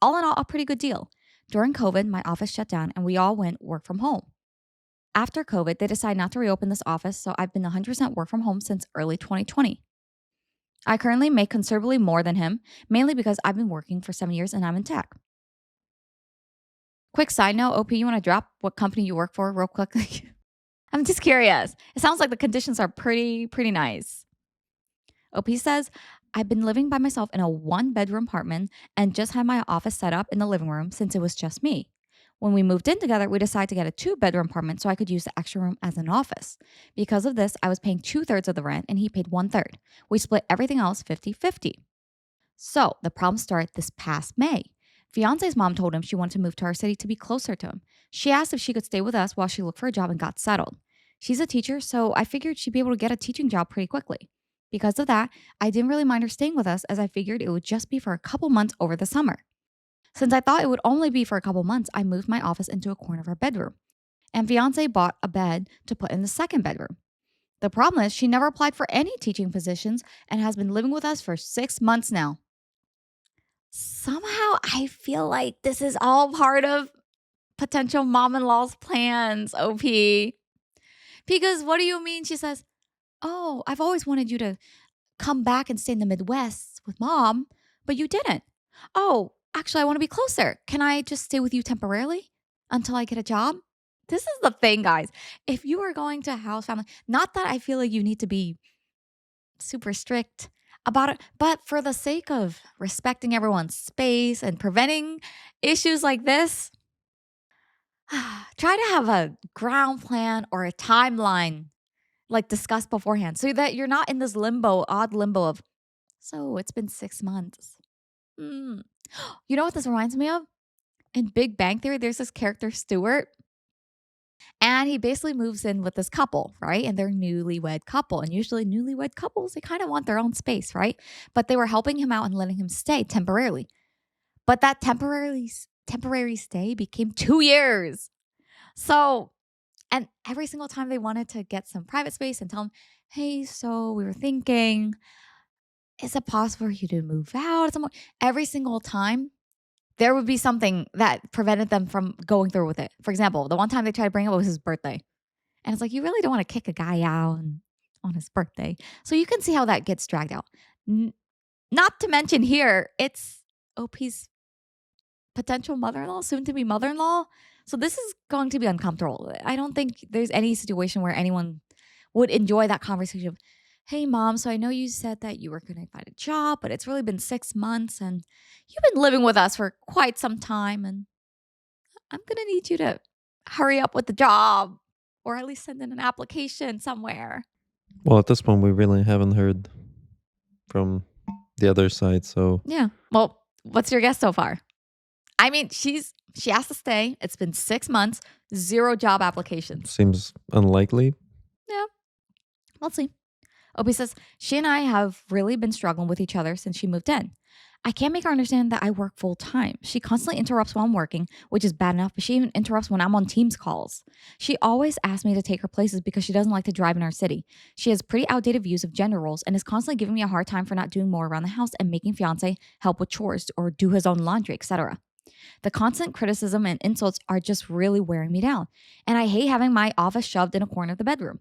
A: All in all, a pretty good deal. During COVID, my office shut down and we all went work from home. After COVID, they decided not to reopen this office, so I've been 100% work from home since early 2020. I currently make considerably more than him, mainly because I've been working for 7 years and I'm in tech. Quick side note, OP, you want to drop what company you work for real quickly? I'm just curious. It sounds like the conditions are pretty nice. OP says, I've been living by myself in a 1-bedroom apartment and just had my office set up in the living room since it was just me. When we moved in together, we decided to get a 2-bedroom apartment so I could use the extra room as an office. Because of this, I was paying 2/3 of the rent and he paid 1/3. We split everything else 50-50. So the problem started this past May. Fiance's mom told him she wanted to move to our city to be closer to him. She asked if she could stay with us while she looked for a job and got settled. She's a teacher, so I figured she'd be able to get a teaching job pretty quickly. Because of that, I didn't really mind her staying with us as I figured it would just be for a couple months over the summer. Since I thought it would only be for a couple months, I moved my office into a corner of our bedroom. And fiance bought a bed to put in the second bedroom. The problem is she never applied for any teaching positions and has been living with us for 6 months now. Somehow I feel like this is all part of potential mom-in-law's plans, OP. Because what do you mean? She says, oh, I've always wanted you to come back and stay in the Midwest with mom, but you didn't. Oh, actually, I want to be closer. Can I just stay with you temporarily until I get a job? This is the thing, guys. If you are going to house family, not that I feel like you need to be super strict about it, but for the sake of respecting everyone's space and preventing issues like this, try to have a ground plan or a timeline like discussed beforehand so that you're not in this odd limbo of, so it's been 6 months. You know what this reminds me of? In Big Bang Theory, there's this character, Stuart, and he basically moves in with this couple, right? And they're newlywed couple. And usually newlywed couples, they kind of want their own space, right? But they were helping him out and letting him stay temporarily. But that temporary stay became 2 years. So, and every single time they wanted to get some private space and tell him, hey, so we were thinking, is it possible for you to move out at some point? Every single time, there would be something that prevented them from going through with it. For example, the one time they tried to bring it was his birthday. And it's like, you really don't want to kick a guy out on his birthday. So you can see how that gets dragged out. Not to mention here, it's OP's potential mother-in-law, soon to be mother-in-law. So this is going to be uncomfortable. I don't think there's any situation where anyone would enjoy that conversation of, hey, mom, so I know you said that you were going to find a job, but it's really been 6 months and you've been living with us for quite some time. And I'm going to need you to hurry up with the job or at least send in an application somewhere.
B: Well, at this point, we really haven't heard from the other side. So
A: Yeah. Well, what's your guess so far? I mean, she has to stay. It's been 6 months, zero job applications.
B: Seems unlikely.
A: Yeah, we'll see. Opie says, she and I have really been struggling with each other since she moved in. I can't make her understand that I work full time. She constantly interrupts while I'm working, which is bad enough, but she even interrupts when I'm on Teams calls. She always asks me to take her places because she doesn't like to drive in our city. She has pretty outdated views of gender roles and is constantly giving me a hard time for not doing more around the house and making fiance help with chores or do his own laundry, etc. The constant criticism and insults are just really wearing me down, and I hate having my office shoved in a corner of the bedroom.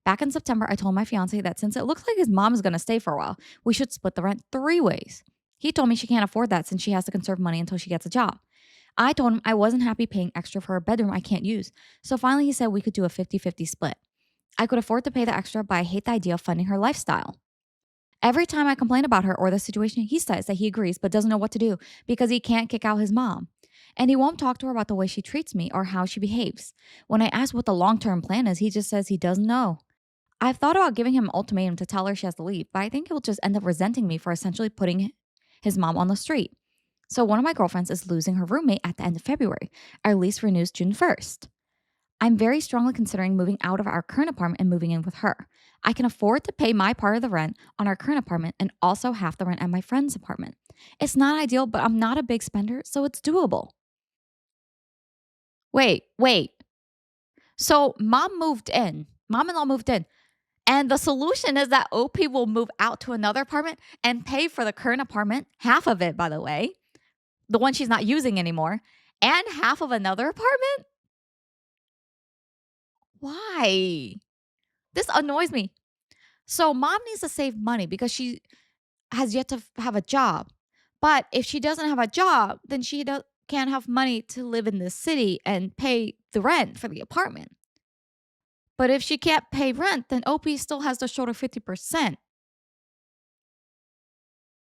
A: Back in September, I told my fiance that since it looks like his mom is going to stay for a while, we should split the rent 3 ways. He told me she can't afford that since she has to conserve money until she gets a job. I told him I wasn't happy paying extra for a bedroom I can't use. So finally, he said we could do a 50-50 split. I could afford to pay the extra, but I hate the idea of funding her lifestyle. Every time I complain about her or the situation, he says that he agrees but doesn't know what to do because he can't kick out his mom. And he won't talk to her about the way she treats me or how she behaves. When I ask what the long term plan is, he just says he doesn't know. I've thought about giving him an ultimatum to tell her she has to leave, but I think he'll just end up resenting me for essentially putting his mom on the street. So one of my girlfriends is losing her roommate at the end of February. Our lease renews June 1st. I'm very strongly considering moving out of our current apartment and moving in with her. I can afford to pay my part of the rent on our current apartment and also half the rent at my friend's apartment. It's not ideal, but I'm not a big spender, so it's doable. Wait. So mom in law moved in. And the solution is that OP will move out to another apartment and pay for the current apartment, half of it, by the way, the one she's not using anymore, and half of another apartment? Why? This annoys me. So, mom needs to save money because she has yet to have a job. But if she doesn't have a job, then can't have money to live in this city and pay the rent for the apartment. But if she can't pay rent, then OP still has to shoulder 50%.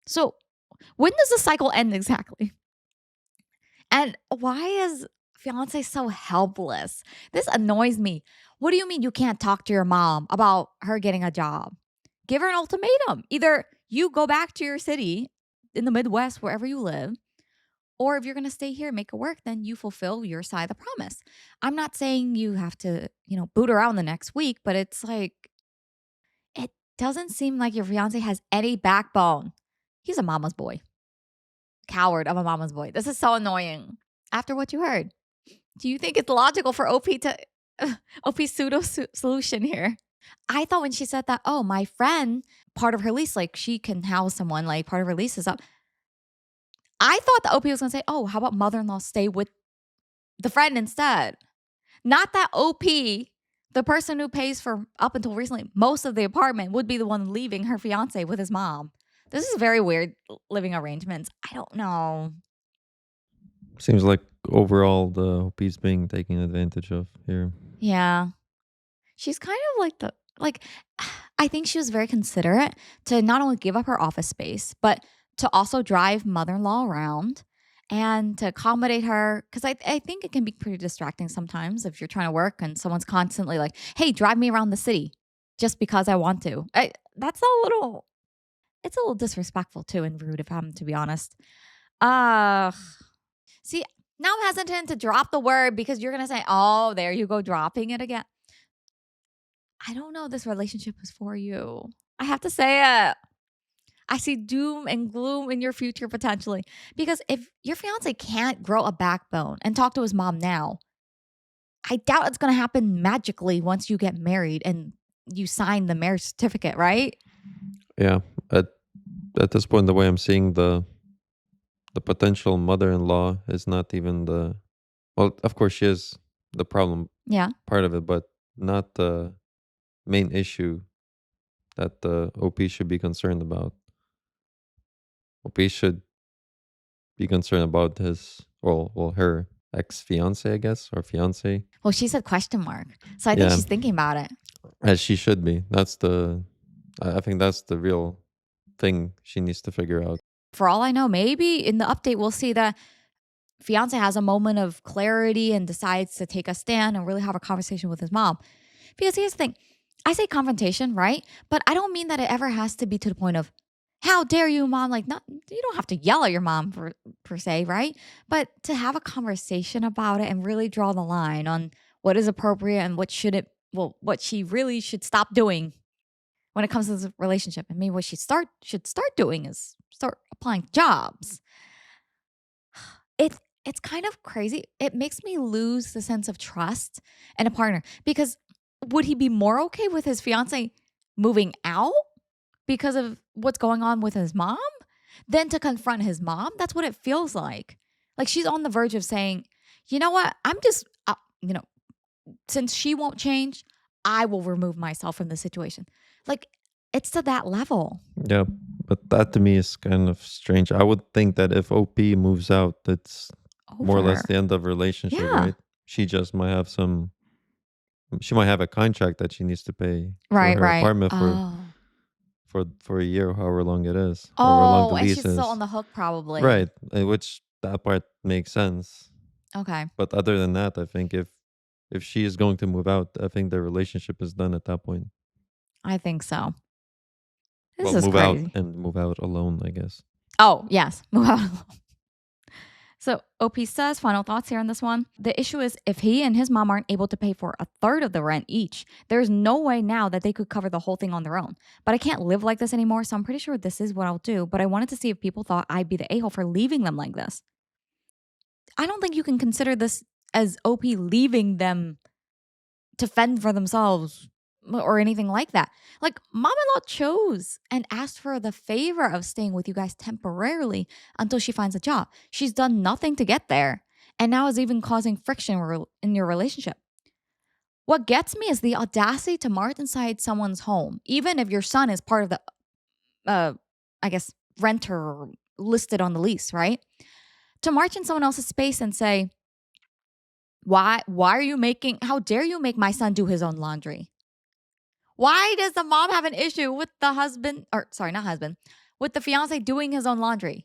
A: So, when does the cycle end exactly? And why is fiance so helpless? This annoys me. What do you mean you can't talk to your mom about her getting a job? Give her an ultimatum. Either you go back to your city in the Midwest, wherever you live, or if you're going to stay here and make it work, then you fulfill your side of the promise. I'm not saying you have to, boot her out the next week, but it's like, it doesn't seem like your fiance has any backbone. He's a mama's boy. Coward of a mama's boy. This is so annoying. After what you heard, do you think it's logical for OP to OP's pseudo solution here? I thought when she said that, oh, my friend, part of her lease, like she can house someone, like part of her lease is up. I thought the OP was gonna say, oh, how about mother-in-law stay with the friend instead? Not that OP, the person who pays for up until recently most of the apartment, would be the one leaving her fiance with his mom. This is very weird living arrangements. I don't know.
B: Seems like overall the OP's being taken advantage of here.
A: Yeah. She's kind of like I think she was very considerate to not only give up her office space, but to also drive mother-in-law around and to accommodate her. Cause I think it can be pretty distracting sometimes if you're trying to work and someone's constantly like, hey, drive me around the city just because I want to. It's a little disrespectful too and rude if I'm to be honest. Uh See, now I'm hesitant to drop the word because you're gonna say, oh, there you go, dropping it again. I don't know if this relationship is for you. I have to say it. I see doom and gloom in your future potentially. Because if your fiance can't grow a backbone and talk to his mom now, I doubt it's going to happen magically once you get married and you sign the marriage certificate, right?
B: Yeah. At this point, the way I'm seeing the potential mother-in-law is not even the well, of course she is the problem
A: Yeah.
B: part of it, but not the main issue that the OP should be concerned about. OP should be concerned about his her ex-fiance, I guess, or fiance.
A: Well, she said question mark. So I think
B: Yeah,
A: she's thinking about it.
B: as she should be. I think that's the real thing she needs to figure out.
A: For all I know, maybe in the update, we'll see that fiance has a moment of clarity and decides to take a stand and really have a conversation with his mom. Because here's the thing, I say confrontation, right? But I don't mean that it ever has to be to the point of, how dare you, mom? Like, not you don't have to yell at your mom per se, right? But to have a conversation about it and really draw the line on what is appropriate and what should it well, what she really should stop doing when it comes to this relationship. And maybe what she should start doing is start applying jobs. It's kind of crazy. It makes me lose the sense of trust in a partner because would he be more okay with his fiance moving out because of what's going on with his mom than to confront his mom? That's what it feels like. Like she's on the verge of saying, you know what? I'm just, since she won't change, I will remove myself from the situation. Like it's to that level.
B: Yeah, but that to me is kind of strange. I would think that if OP moves out, that's more or less
A: Over.
B: the end of relationship,
A: Yeah.
B: right? She just might have she might have a contract that she needs to pay for
A: Right,
B: her
A: right.
B: apartment
A: Oh.
B: for a year, however long it is, or however long the
A: Oh, and
B: lease
A: she's still on
B: is.
A: the hook probably.
B: Right, which that part makes sense.
A: Okay.
B: But other than that, I think if she is going to move out, I think the relationship is done at that point.
A: I think so. This
B: Well,
A: is
B: move out
A: crazy.
B: and move out alone, I guess.
A: Oh, yes. Move out. So OP says, final thoughts here on this one. The issue is if he and his mom aren't able to pay for a third of the rent each, there's no way now that they could cover the whole thing on their own. But I can't live like this anymore, so I'm pretty sure this is what I'll do. But I wanted to see if people thought I'd be the a-hole for leaving them like this. I don't think you can consider this as OP leaving them to fend for themselves or anything like that. Like, mom in law chose and asked for the favor of staying with you guys temporarily until she finds a job. She's done nothing to get there and now is even causing friction in your relationship. What gets me is the audacity to march inside someone's home, even if your son is part of the, I guess, renter listed on the lease, right? To march in someone else's space and say, why are you making, how dare you make my son do his own laundry? Why does the mom have an issue with the husband, or sorry, not husband, with the fiance doing his own laundry?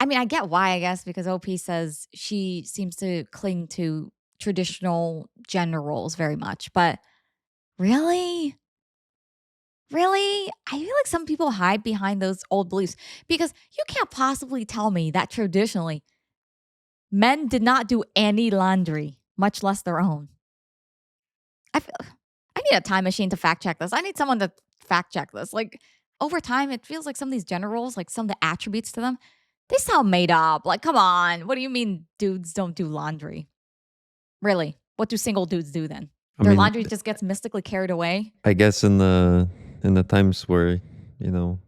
A: I mean, I get why, I guess, because OP says she seems to cling to traditional gender roles very much. But really? Really? I feel like some people hide behind those old beliefs because you can't possibly tell me that traditionally men did not do any laundry, much less their own. I feel I need a time machine to fact check this. I need someone to fact check this. Like over time, it feels like some of these gender roles, like some of the attributes to them, they sound made up. Like, come on, what do you mean dudes don't do laundry? Really? What do single dudes do then?
B: I
A: Their
B: mean,
A: laundry just gets mystically carried away.
B: I guess in the times where you know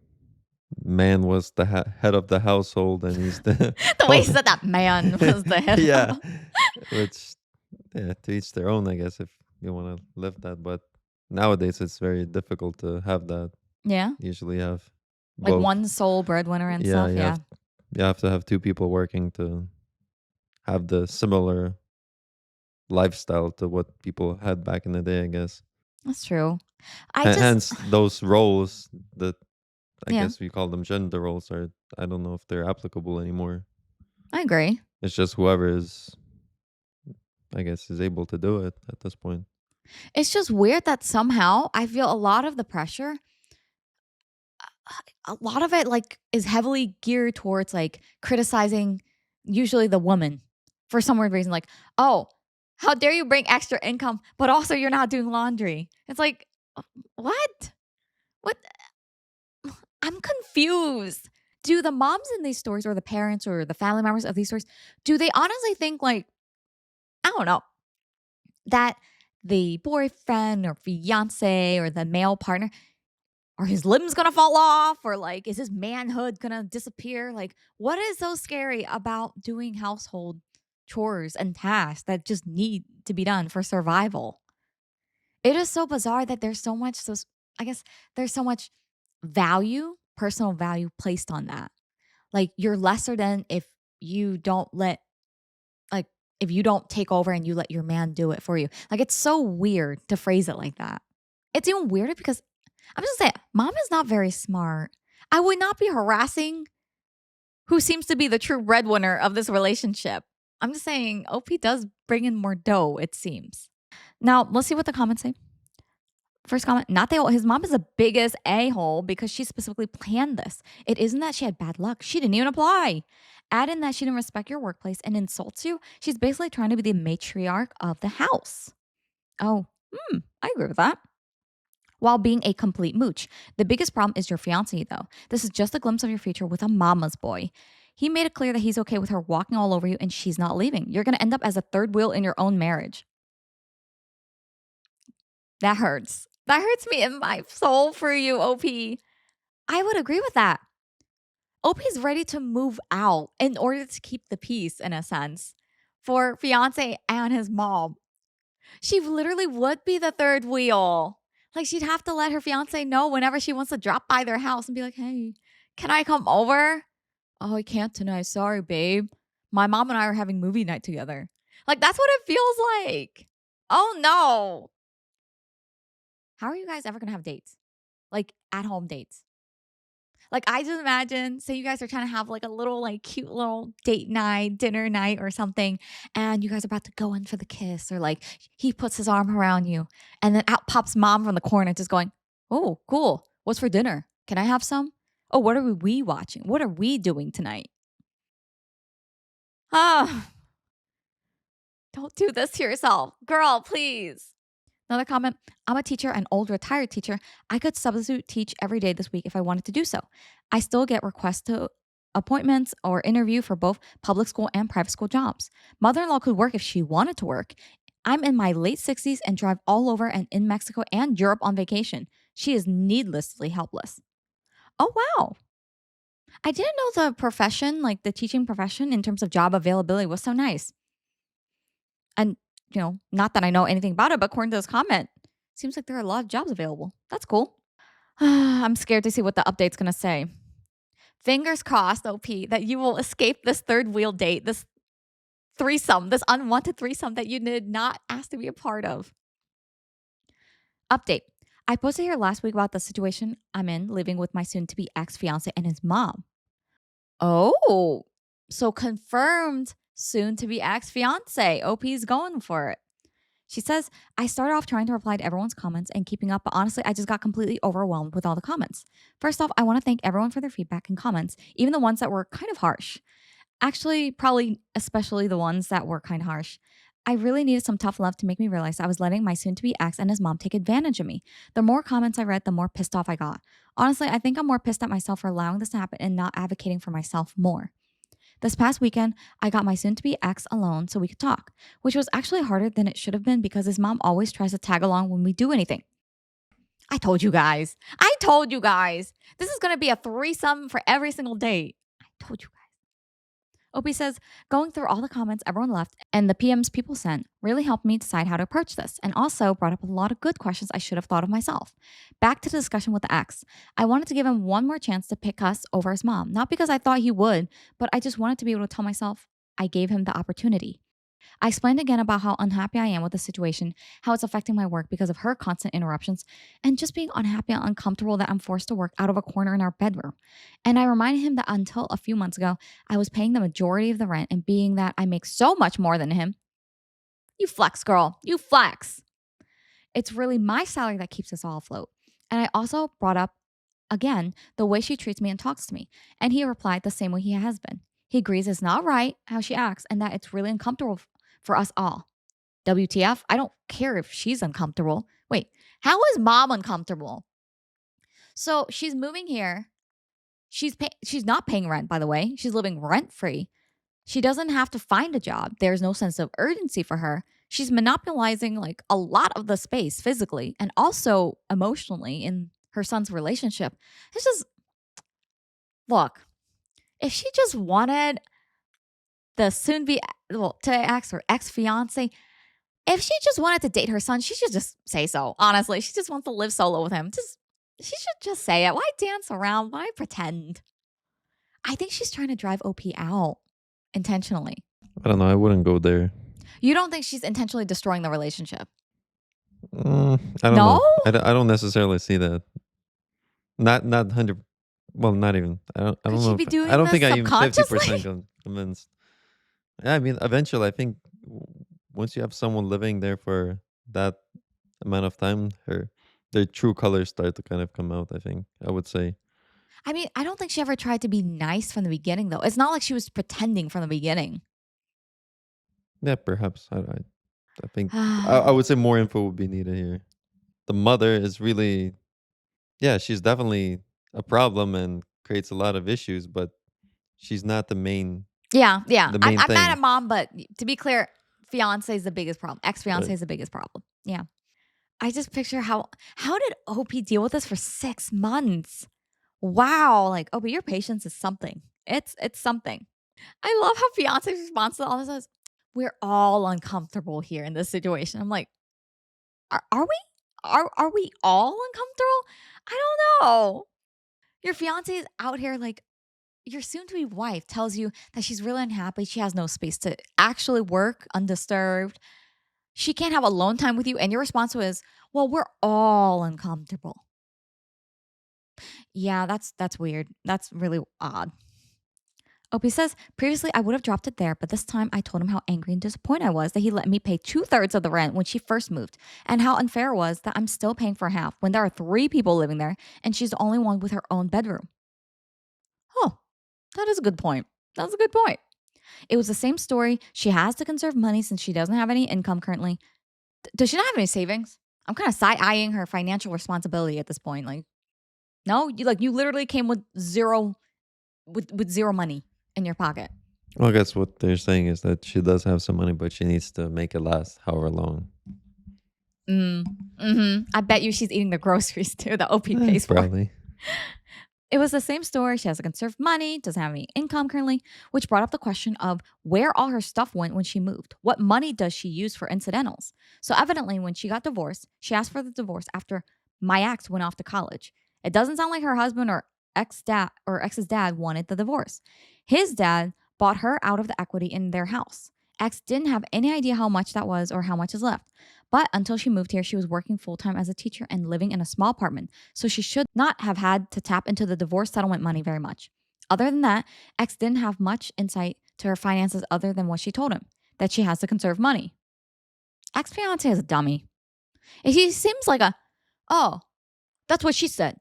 B: man was the head of the household and he's the
A: The way he said that man was the head.
B: yeah, which yeah, to each their own, I guess, if you want to live that. But nowadays, it's very difficult to have that.
A: Yeah,
B: Usually, have
A: like
B: both.
A: one sole breadwinner and
B: Yeah,
A: stuff. Yeah,
B: you have to have two people working to have the similar lifestyle to what people had back in the day, I guess.
A: that's true. I just,
B: Hence, those roles that I
A: yeah,
B: guess we call them gender roles are I don't know if they're applicable anymore.
A: I agree.
B: It's just whoever is, I guess, is able to do it at this point.
A: It's just weird that somehow I feel a lot of the pressure a lot of it like is heavily geared towards like criticizing usually the woman for some weird reason like oh how dare you bring extra income but also you're not doing laundry. It's like what I'm confused. Do the moms in these stories or the parents or the family members of these stories do they honestly think like I don't know that the boyfriend or fiance or the male partner are his limbs gonna fall off? Or like, is his manhood gonna disappear? Like, what is so scary about doing household chores and tasks that just need to be done for survival? It is so bizarre that there's so much, I guess there's so much value, personal value placed on that. Like, you're lesser than if you don't let, like, if you don't take over and you let your man do it for you. Like, it's so weird to phrase it like that. It's even weirder because I'm just saying, mom is not very smart. I would not be harassing who seems to be the true breadwinner of this relationship. I'm just saying, OP does bring in more dough, it seems. Now, let's see what the comments say. First comment, not that his mom is the biggest a-hole because she specifically planned this. It isn't that she had bad luck. She didn't even apply. Add in that she didn't respect your workplace and insults you. She's basically trying to be the matriarch of the house. Oh, I agree with that. While being a complete mooch. The biggest problem is your fiance, though. This is just a glimpse of your future with a mama's boy. He made it clear that he's okay with her walking all over you and she's not leaving. You're going to end up as a third wheel in your own marriage. That hurts. That hurts me in my soul for you, OP. I would agree with that. OP's ready to move out in order to keep the peace, in a sense, for fiance and his mom. She literally would be the third wheel. Like, she'd have to let her fiance know whenever she wants to drop by their house and be like, hey, can I come over? Oh, I can't tonight. Sorry, babe. My mom and I are having movie night together. Like, that's what it feels like. Oh, no. How are you guys ever going to have dates? Like, at home dates? Like, I just imagine, say you guys are trying to have like a little, like, cute little date night, dinner night or something, and you guys are about to go in for the kiss, or like he puts his arm around you, and then out pops mom from the corner just going, oh, cool. What's for dinner? Can I have some? Oh, what are we watching? What are we doing tonight? Ah, don't do this to yourself. Girl, please. Another comment, I'm a teacher, an old retired teacher. I could substitute teach every day this week if I wanted to do so. I still get requests to appointments or interview for both public school and private school jobs. Mother in law could work if she wanted to work. I'm in my late 60s and drive all over and in Mexico and Europe on vacation. She is needlessly helpless. Oh, wow. I didn't know the profession, like the teaching profession in terms of job availability, was so nice. And, not that I know anything about it, but according to this comment, seems like there are a lot of jobs available. That's cool. I'm scared to see what the update's going to say. Fingers crossed, OP, that you will escape this third wheel date, this threesome, this unwanted threesome that you did not ask to be a part of. Update. I posted here last week about the situation I'm in living with my soon to be ex fiance and his mom. Oh, so confirmed soon to be ex fiance. OP's going for it. She says, I started off trying to reply to everyone's comments and keeping up, but honestly, I just got completely overwhelmed with all the comments. First off, I want to thank everyone for their feedback and comments, even the ones that were kind of harsh. Actually, probably especially the ones that were kind of harsh. I really needed some tough love to make me realize I was letting my soon to be ex and his mom take advantage of me. The more comments I read, the more pissed off I got. Honestly, I think I'm more pissed at myself for allowing this to happen and not advocating for myself more. This past weekend, I got my soon to be ex alone so we could talk, which was actually harder than it should have been because his mom always tries to tag along when we do anything. I told you guys. I told you guys. This is going to be a threesome for every single date. I told you guys. Opie says, going through all the comments everyone left and the PMs people sent really helped me decide how to approach this and also brought up a lot of good questions I should have thought of myself. Back to the discussion with the ex. I wanted to give him one more chance to pick us over his mom, not because I thought he would, but I just wanted to be able to tell myself I gave him the opportunity. I explained again about how unhappy I am with the situation, how it's affecting my work because of her constant interruptions, and just being unhappy and uncomfortable that I'm forced to work out of a corner in our bedroom. And I reminded him that until a few months ago, I was paying the majority of the rent, and being that I make so much more than him, you flex, girl, you flex. It's really my salary that keeps us all afloat. And I also brought up again the way she treats me and talks to me, and he replied the same way he has been. He agrees it's not right how she acts and that it's really uncomfortable for us all. WTF? I don't care if she's uncomfortable. Wait, how is mom uncomfortable? So she's moving here. She's not paying rent, by the way. She's living rent free. She doesn't have to find a job. There's no sense of urgency for her. She's monopolizing like a lot of the space physically and also emotionally in her son's relationship. It's just, look, if she just wanted the soon be to ex or ex fiance, if she just wanted to date her son, she should just say so. Honestly, she just wants to live solo with him. She should just say it. Why dance around? Why pretend? I think she's trying to drive OP out intentionally.
B: I don't know. I wouldn't go there.
A: You don't think she's intentionally destroying the relationship?
B: I don't
A: No?
B: know. I don't necessarily see that. Not 100. Well, not even. I
A: Could
B: don't
A: she
B: know.
A: be doing
B: I don't
A: this
B: think I even 50%
A: subconsciously?
B: convinced. Yeah, I mean, eventually, I think once you have someone living there for that amount of time, her their true colors start to kind of come out, I think, I would say.
A: I mean, I don't think she ever tried to be nice from the beginning, though. It's not like she was pretending from the beginning.
B: Yeah, perhaps. I think I would say more info would be needed here. The mother is really, yeah, she's definitely a problem and creates a lot of issues, but she's not
A: Yeah, yeah.
B: the
A: I'm
B: main
A: I'm mad at
B: thing.
A: mom, but to be clear, fiance is the biggest problem. Ex-fiance
B: Right.
A: is the biggest problem. Yeah. I just picture how did OP deal with this for 6 months? Wow, like, OP, your patience is something. It's something. I love how fiance's response to all this is, "We're all uncomfortable here in this situation." I'm like, Are we? Are we all uncomfortable? I don't know. Your fiance is out here like your soon to be wife tells you that she's really unhappy. She has no space to actually work undisturbed. She can't have alone time with you. And your response was, well, we're all uncomfortable. Yeah, that's weird. That's really odd. Opie says, previously I would have dropped it there, but this time I told him how angry and disappointed I was that he let me pay 2/3 of the rent when she first moved, and how unfair it was that I'm still paying for half when there are 3 people living there and she's the only one with her own bedroom. Oh, that is a good point. That's a good point. It was the same story. She has to conserve money since she doesn't have any income currently. Does she not have any savings? I'm kind of side eyeing her financial responsibility at this point. Like, no, you literally came with zero money in your pocket.
B: Well, I guess what they're saying is that she does have some money, but she needs to make it last however long.
A: I bet you she's eating the groceries too that OP pays for.
B: Probably.
A: It was the same story. She has to conserve money, doesn't have any income currently, which brought up the question of where all her stuff went when she moved. What money does she use for incidentals? So, evidently, when she got divorced, she asked for the divorce after my ex went off to college. It doesn't sound like her husband or ex's dad wanted the divorce. His dad bought her out of the equity in their house. Ex didn't have any idea how much that was or how much is left. But until she moved here, she was working full time as a teacher and living in a small apartment, so she should not have had to tap into the divorce settlement money very much. Other than that, X didn't have much insight to her finances other than what she told him, that she has to conserve money. Ex fiance is a dummy. He seems like oh, that's what she said.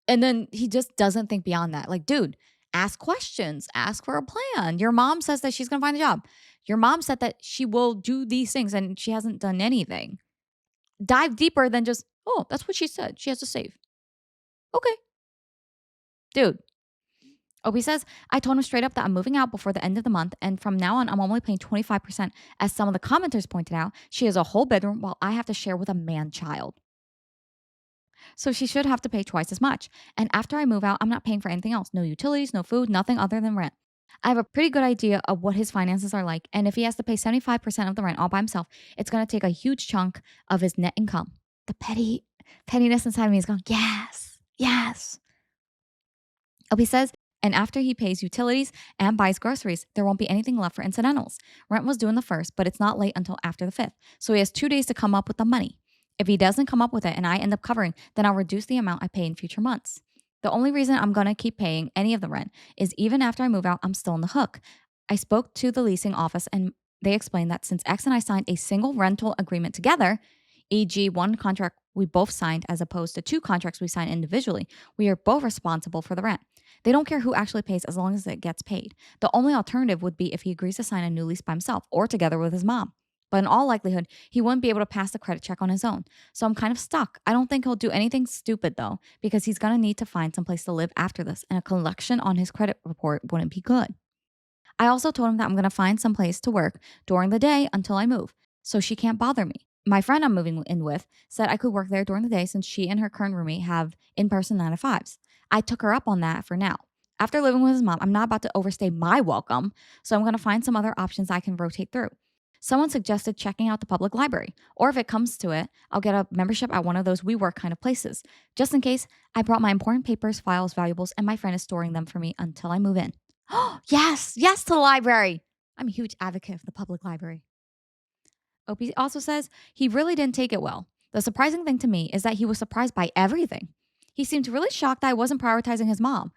A: And then he just doesn't think beyond that. Like, dude, ask questions, ask for a plan. Your mom says that she's going to find a job. Your mom said that she will do these things and she hasn't done anything. Dive deeper than just, oh, that's what she said. She has to save. Okay, dude. Obi says, I told him straight up that I'm moving out before the end of the month, and from now on, I'm only paying 25%. As some of the commenters pointed out, she has a whole bedroom while I have to share with a man child. So she should have to pay twice as much. And after I move out, I'm not paying for anything else, no utilities, no food, nothing other than rent. I have a pretty good idea of what his finances are like. And if he has to pay 75% of the rent all by himself, it's going to take a huge chunk of his net income. The pettiness inside of me is going, yes, yes. Obi says, and after he pays utilities and buys groceries, there won't be anything left for incidentals. Rent was due on the 1st, but it's not late until after the 5th. So he has 2 days to come up with the money. If he doesn't come up with it and I end up covering, then I'll reduce the amount I pay in future months. The only reason I'm going to keep paying any of the rent is even after I move out, I'm still on the hook. I spoke to the leasing office and they explained that since X and I signed a single rental agreement together, e.g., one contract we both signed as opposed to 2 contracts we signed individually, we are both responsible for the rent. They don't care who actually pays as long as it gets paid. The only alternative would be if he agrees to sign a new lease by himself or together with his mom. But in all likelihood, he wouldn't be able to pass the credit check on his own. So I'm kind of stuck. I don't think he'll do anything stupid though, because he's going to need to find some place to live after this, and a collection on his credit report wouldn't be good. I also told him that I'm going to find some place to work during the day until I move, so she can't bother me. My friend I'm moving in with said I could work there during the day since she and her current roommate have in person 9 to 5s. I took her up on that for now. After living with his mom, I'm not about to overstay my welcome, so I'm going to find some other options I can rotate through. Someone suggested checking out the public library, or if it comes to it, I'll get a membership at one of those WeWork kind of places, just in case. I brought my important papers, files, valuables, and my friend is storing them for me until I move in. Oh, yes, yes to the library. I'm a huge advocate of the public library. Opie also says he really didn't take it well. The surprising thing to me is that he was surprised by everything. He seemed really shocked that I wasn't prioritizing his mom.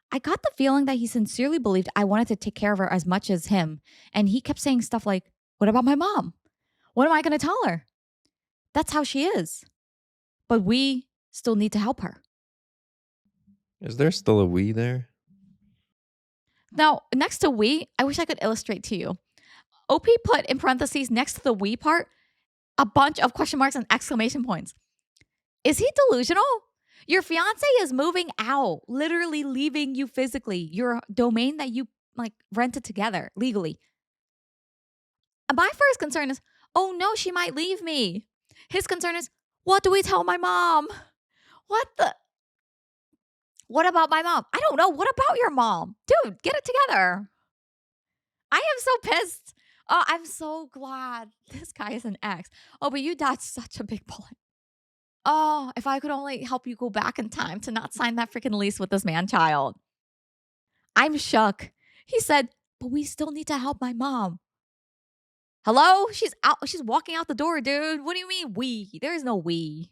A: I got the feeling that he sincerely believed I wanted to take care of her as much as him, and he kept saying stuff like, what about my mom? What am I going to tell her? That's how she is. But we still need to help her.
B: Is there still a we there?
A: Now, next to we, I wish I could illustrate to you. OP put in parentheses next to the we part a bunch of question marks and exclamation points. Is he delusional? Your fiance is moving out, literally leaving you physically, your domain that you like rented together legally. My first concern is, oh no, she might leave me. His concern is, what do we tell my mom? What the? What about my mom? I don't know. What about your mom? Dude, get it together. I am so pissed. Oh, I'm so glad this guy is an ex. Oh, but you dodged such a big bullet. Oh, if I could only help you go back in time to not sign that freaking lease with this man child. I'm shook. He said, but we still need to help my mom. Hello? She's out. She's walking out the door, dude. What do you mean we? There is no we.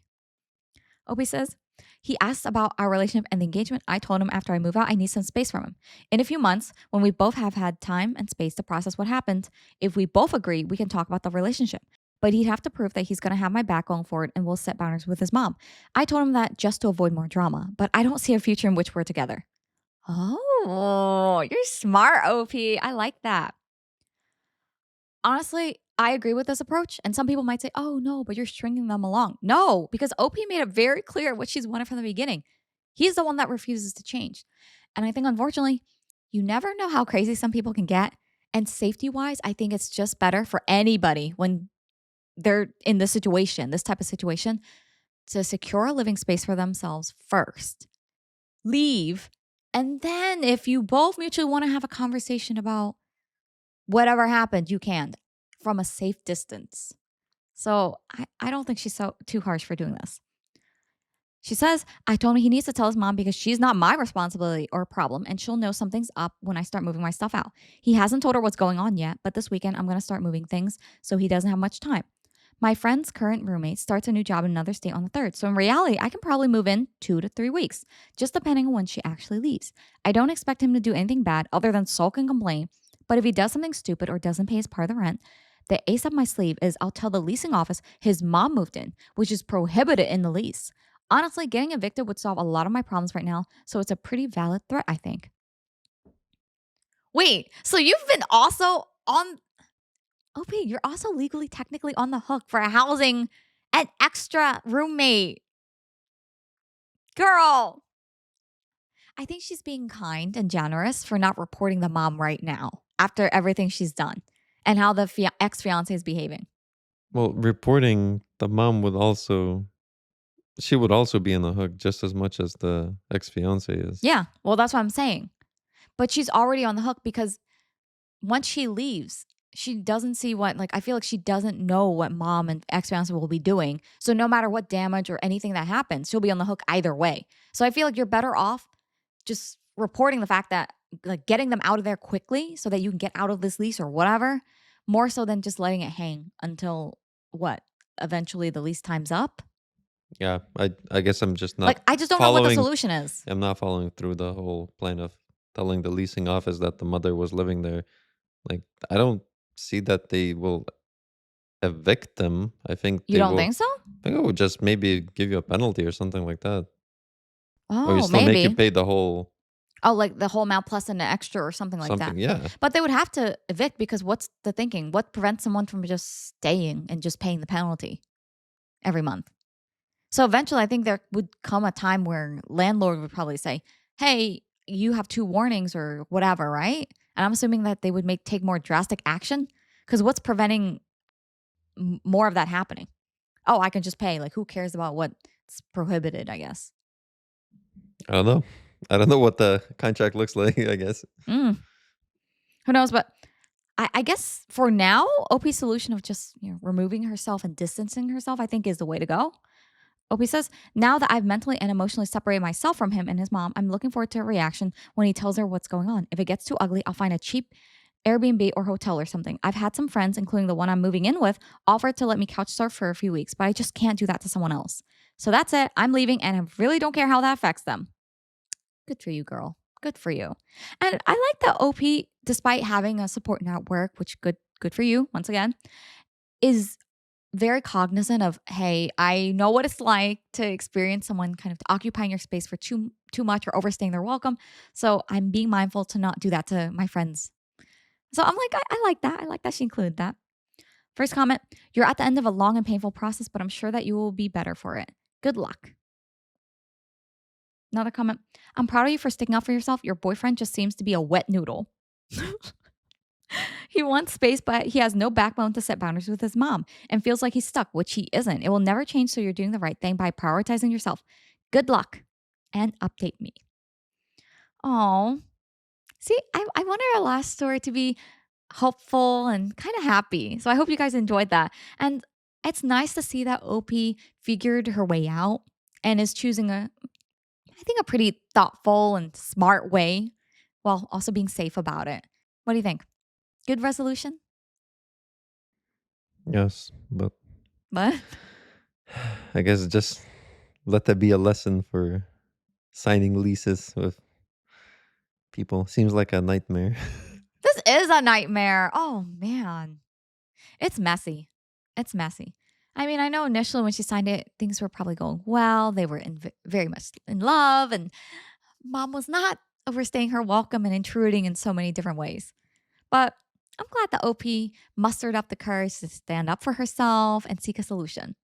A: Obi says, he asked about our relationship and the engagement. I told him after I move out, I need some space from him. In a few months, when we both have had time and space to process what happened, if we both agree, we can talk about the relationship. But he'd have to prove that he's going to have my back going forward and will set boundaries with his mom. I told him that just to avoid more drama, but I don't see a future in which we're together. Oh, you're smart, OP. I like that. Honestly, I agree with this approach. And some people might say, oh, no, but you're stringing them along. No, because OP made it very clear what she's wanted from the beginning. He's the one that refuses to change. And I think, unfortunately, you never know how crazy some people can get. And safety wise, I think it's just better for anybody when they're in this situation, this type of situation, to secure a living space for themselves first. Leave. And then if you both mutually want to have a conversation about whatever happened, you can from a safe distance. So I don't think she's so too harsh for doing this. She says, I told him he needs to tell his mom because she's not my responsibility or problem, and she'll know something's up when I start moving my stuff out. He hasn't told her what's going on yet, but this weekend I'm going to start moving things so he doesn't have much time. My friend's current roommate starts a new job in another state on the 3rd. So in reality, I can probably move in 2 to 3 weeks, just depending on when she actually leaves. I don't expect him to do anything bad other than sulk and complain. But if he does something stupid or doesn't pay his part of the rent, the ace up my sleeve is I'll tell the leasing office his mom moved in, which is prohibited in the lease. Honestly, getting evicted would solve a lot of my problems right now, so it's a pretty valid threat, I think. Wait, so you've been also on OP, you're also legally technically on the hook for housing an extra roommate. Girl. I think she's being kind and generous for not reporting the mom right now after everything she's done and how the ex-fiance is behaving.
B: Well, reporting the mom would also she would also be in the hook just as much as the ex-fiance is.
A: Yeah, well, that's what I'm saying. But she's already on the hook because once she leaves, she doesn't see what, like, I feel like she doesn't know what mom and ex-fiance will be doing. So no matter what damage or anything that happens, she'll be on the hook either way. So I feel like you're better off just reporting the fact that, like, getting them out of there quickly so that you can get out of this lease or whatever, more so than just letting it hang until what? Eventually the lease time's up.
B: Yeah, I guess I'm just
A: Like,
B: not
A: I just don't know what the
B: following
A: solution is.
B: I'm not following through the whole plan of telling the leasing office that the mother was living there. Like, I don't see that they will evict them.
A: You don't think so?
B: I think it would just maybe give you a penalty or something like that. Or you
A: Oh,
B: still make you
A: maybe.
B: pay the whole
A: Oh, like the whole amount plus an extra or something like that.
B: something. Yeah.
A: But they would have to evict because what's the thinking? What prevents someone from just staying and just paying the penalty every month? So eventually, I think there would come a time where landlord would probably say, "Hey, you have 2 warnings or whatever, right?" And I'm assuming that they would take more drastic action because what's preventing more of that happening? Oh, I can just pay. Like, who cares about what's prohibited? I guess.
B: I don't know. I don't know what the contract looks like, I guess.
A: Mm, who knows? But I guess for now, OP's solution of just removing herself and distancing herself, I think, is the way to go. OP says, now that I've mentally and emotionally separated myself from him and his mom, I'm looking forward to a reaction when he tells her what's going on. If it gets too ugly, I'll find a cheap Airbnb or hotel or something. I've had some friends, including the one I'm moving in with, offer to let me couch surf for a few weeks, but I just can't do that to someone else. So that's it. I'm leaving and I really don't care how that affects them. Good for you, girl. Good for you. And I like that OP, despite having a support network, which good for you, once again, is very cognizant of, hey, I know what it's like to experience someone kind of occupying your space for too much or overstaying their welcome. So I'm being mindful to not do that to my friends. So I'm like, I like that. I like that she included that. First comment, you're at the end of a long and painful process, but I'm sure that you will be better for it. Good luck. Another comment, I'm proud of you for sticking up for yourself. Your boyfriend just seems to be a wet noodle. He wants space, but he has no backbone to set boundaries with his mom and feels like he's stuck, which he isn't. It will never change, so you're doing the right thing by prioritizing yourself. Good luck and update me. Oh, see, I wanted our last story to be hopeful and kind of happy. So I hope you guys enjoyed that. And it's nice to see that OP figured her way out and is choosing I think, a pretty thoughtful and smart way while also being safe about it. What do you think? Good resolution?
B: Yes, but
A: But
B: I guess just let that be a lesson for signing leases with people. Seems like a nightmare.
A: this is a nightmare. Oh, man. It's messy. It's messy. I mean, I know initially when she signed it, things were probably going well. They were very much in love, and mom was not overstaying her welcome and intruding in so many different ways. But I'm glad the OP mustered up the courage to stand up for herself and seek a solution.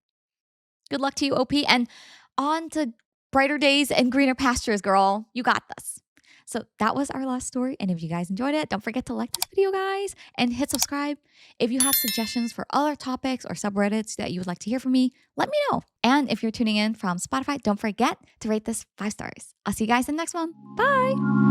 A: Good luck to you, OP, and on to brighter days and greener pastures, girl. You got this. So that was our last story. And if you guys enjoyed it, don't forget to like this video, guys, and hit subscribe. If you have suggestions for other topics or subreddits that you would like to hear from me, let me know. And if you're tuning in from Spotify, don't forget to rate this 5 stars. I'll see you guys in the next one. Bye.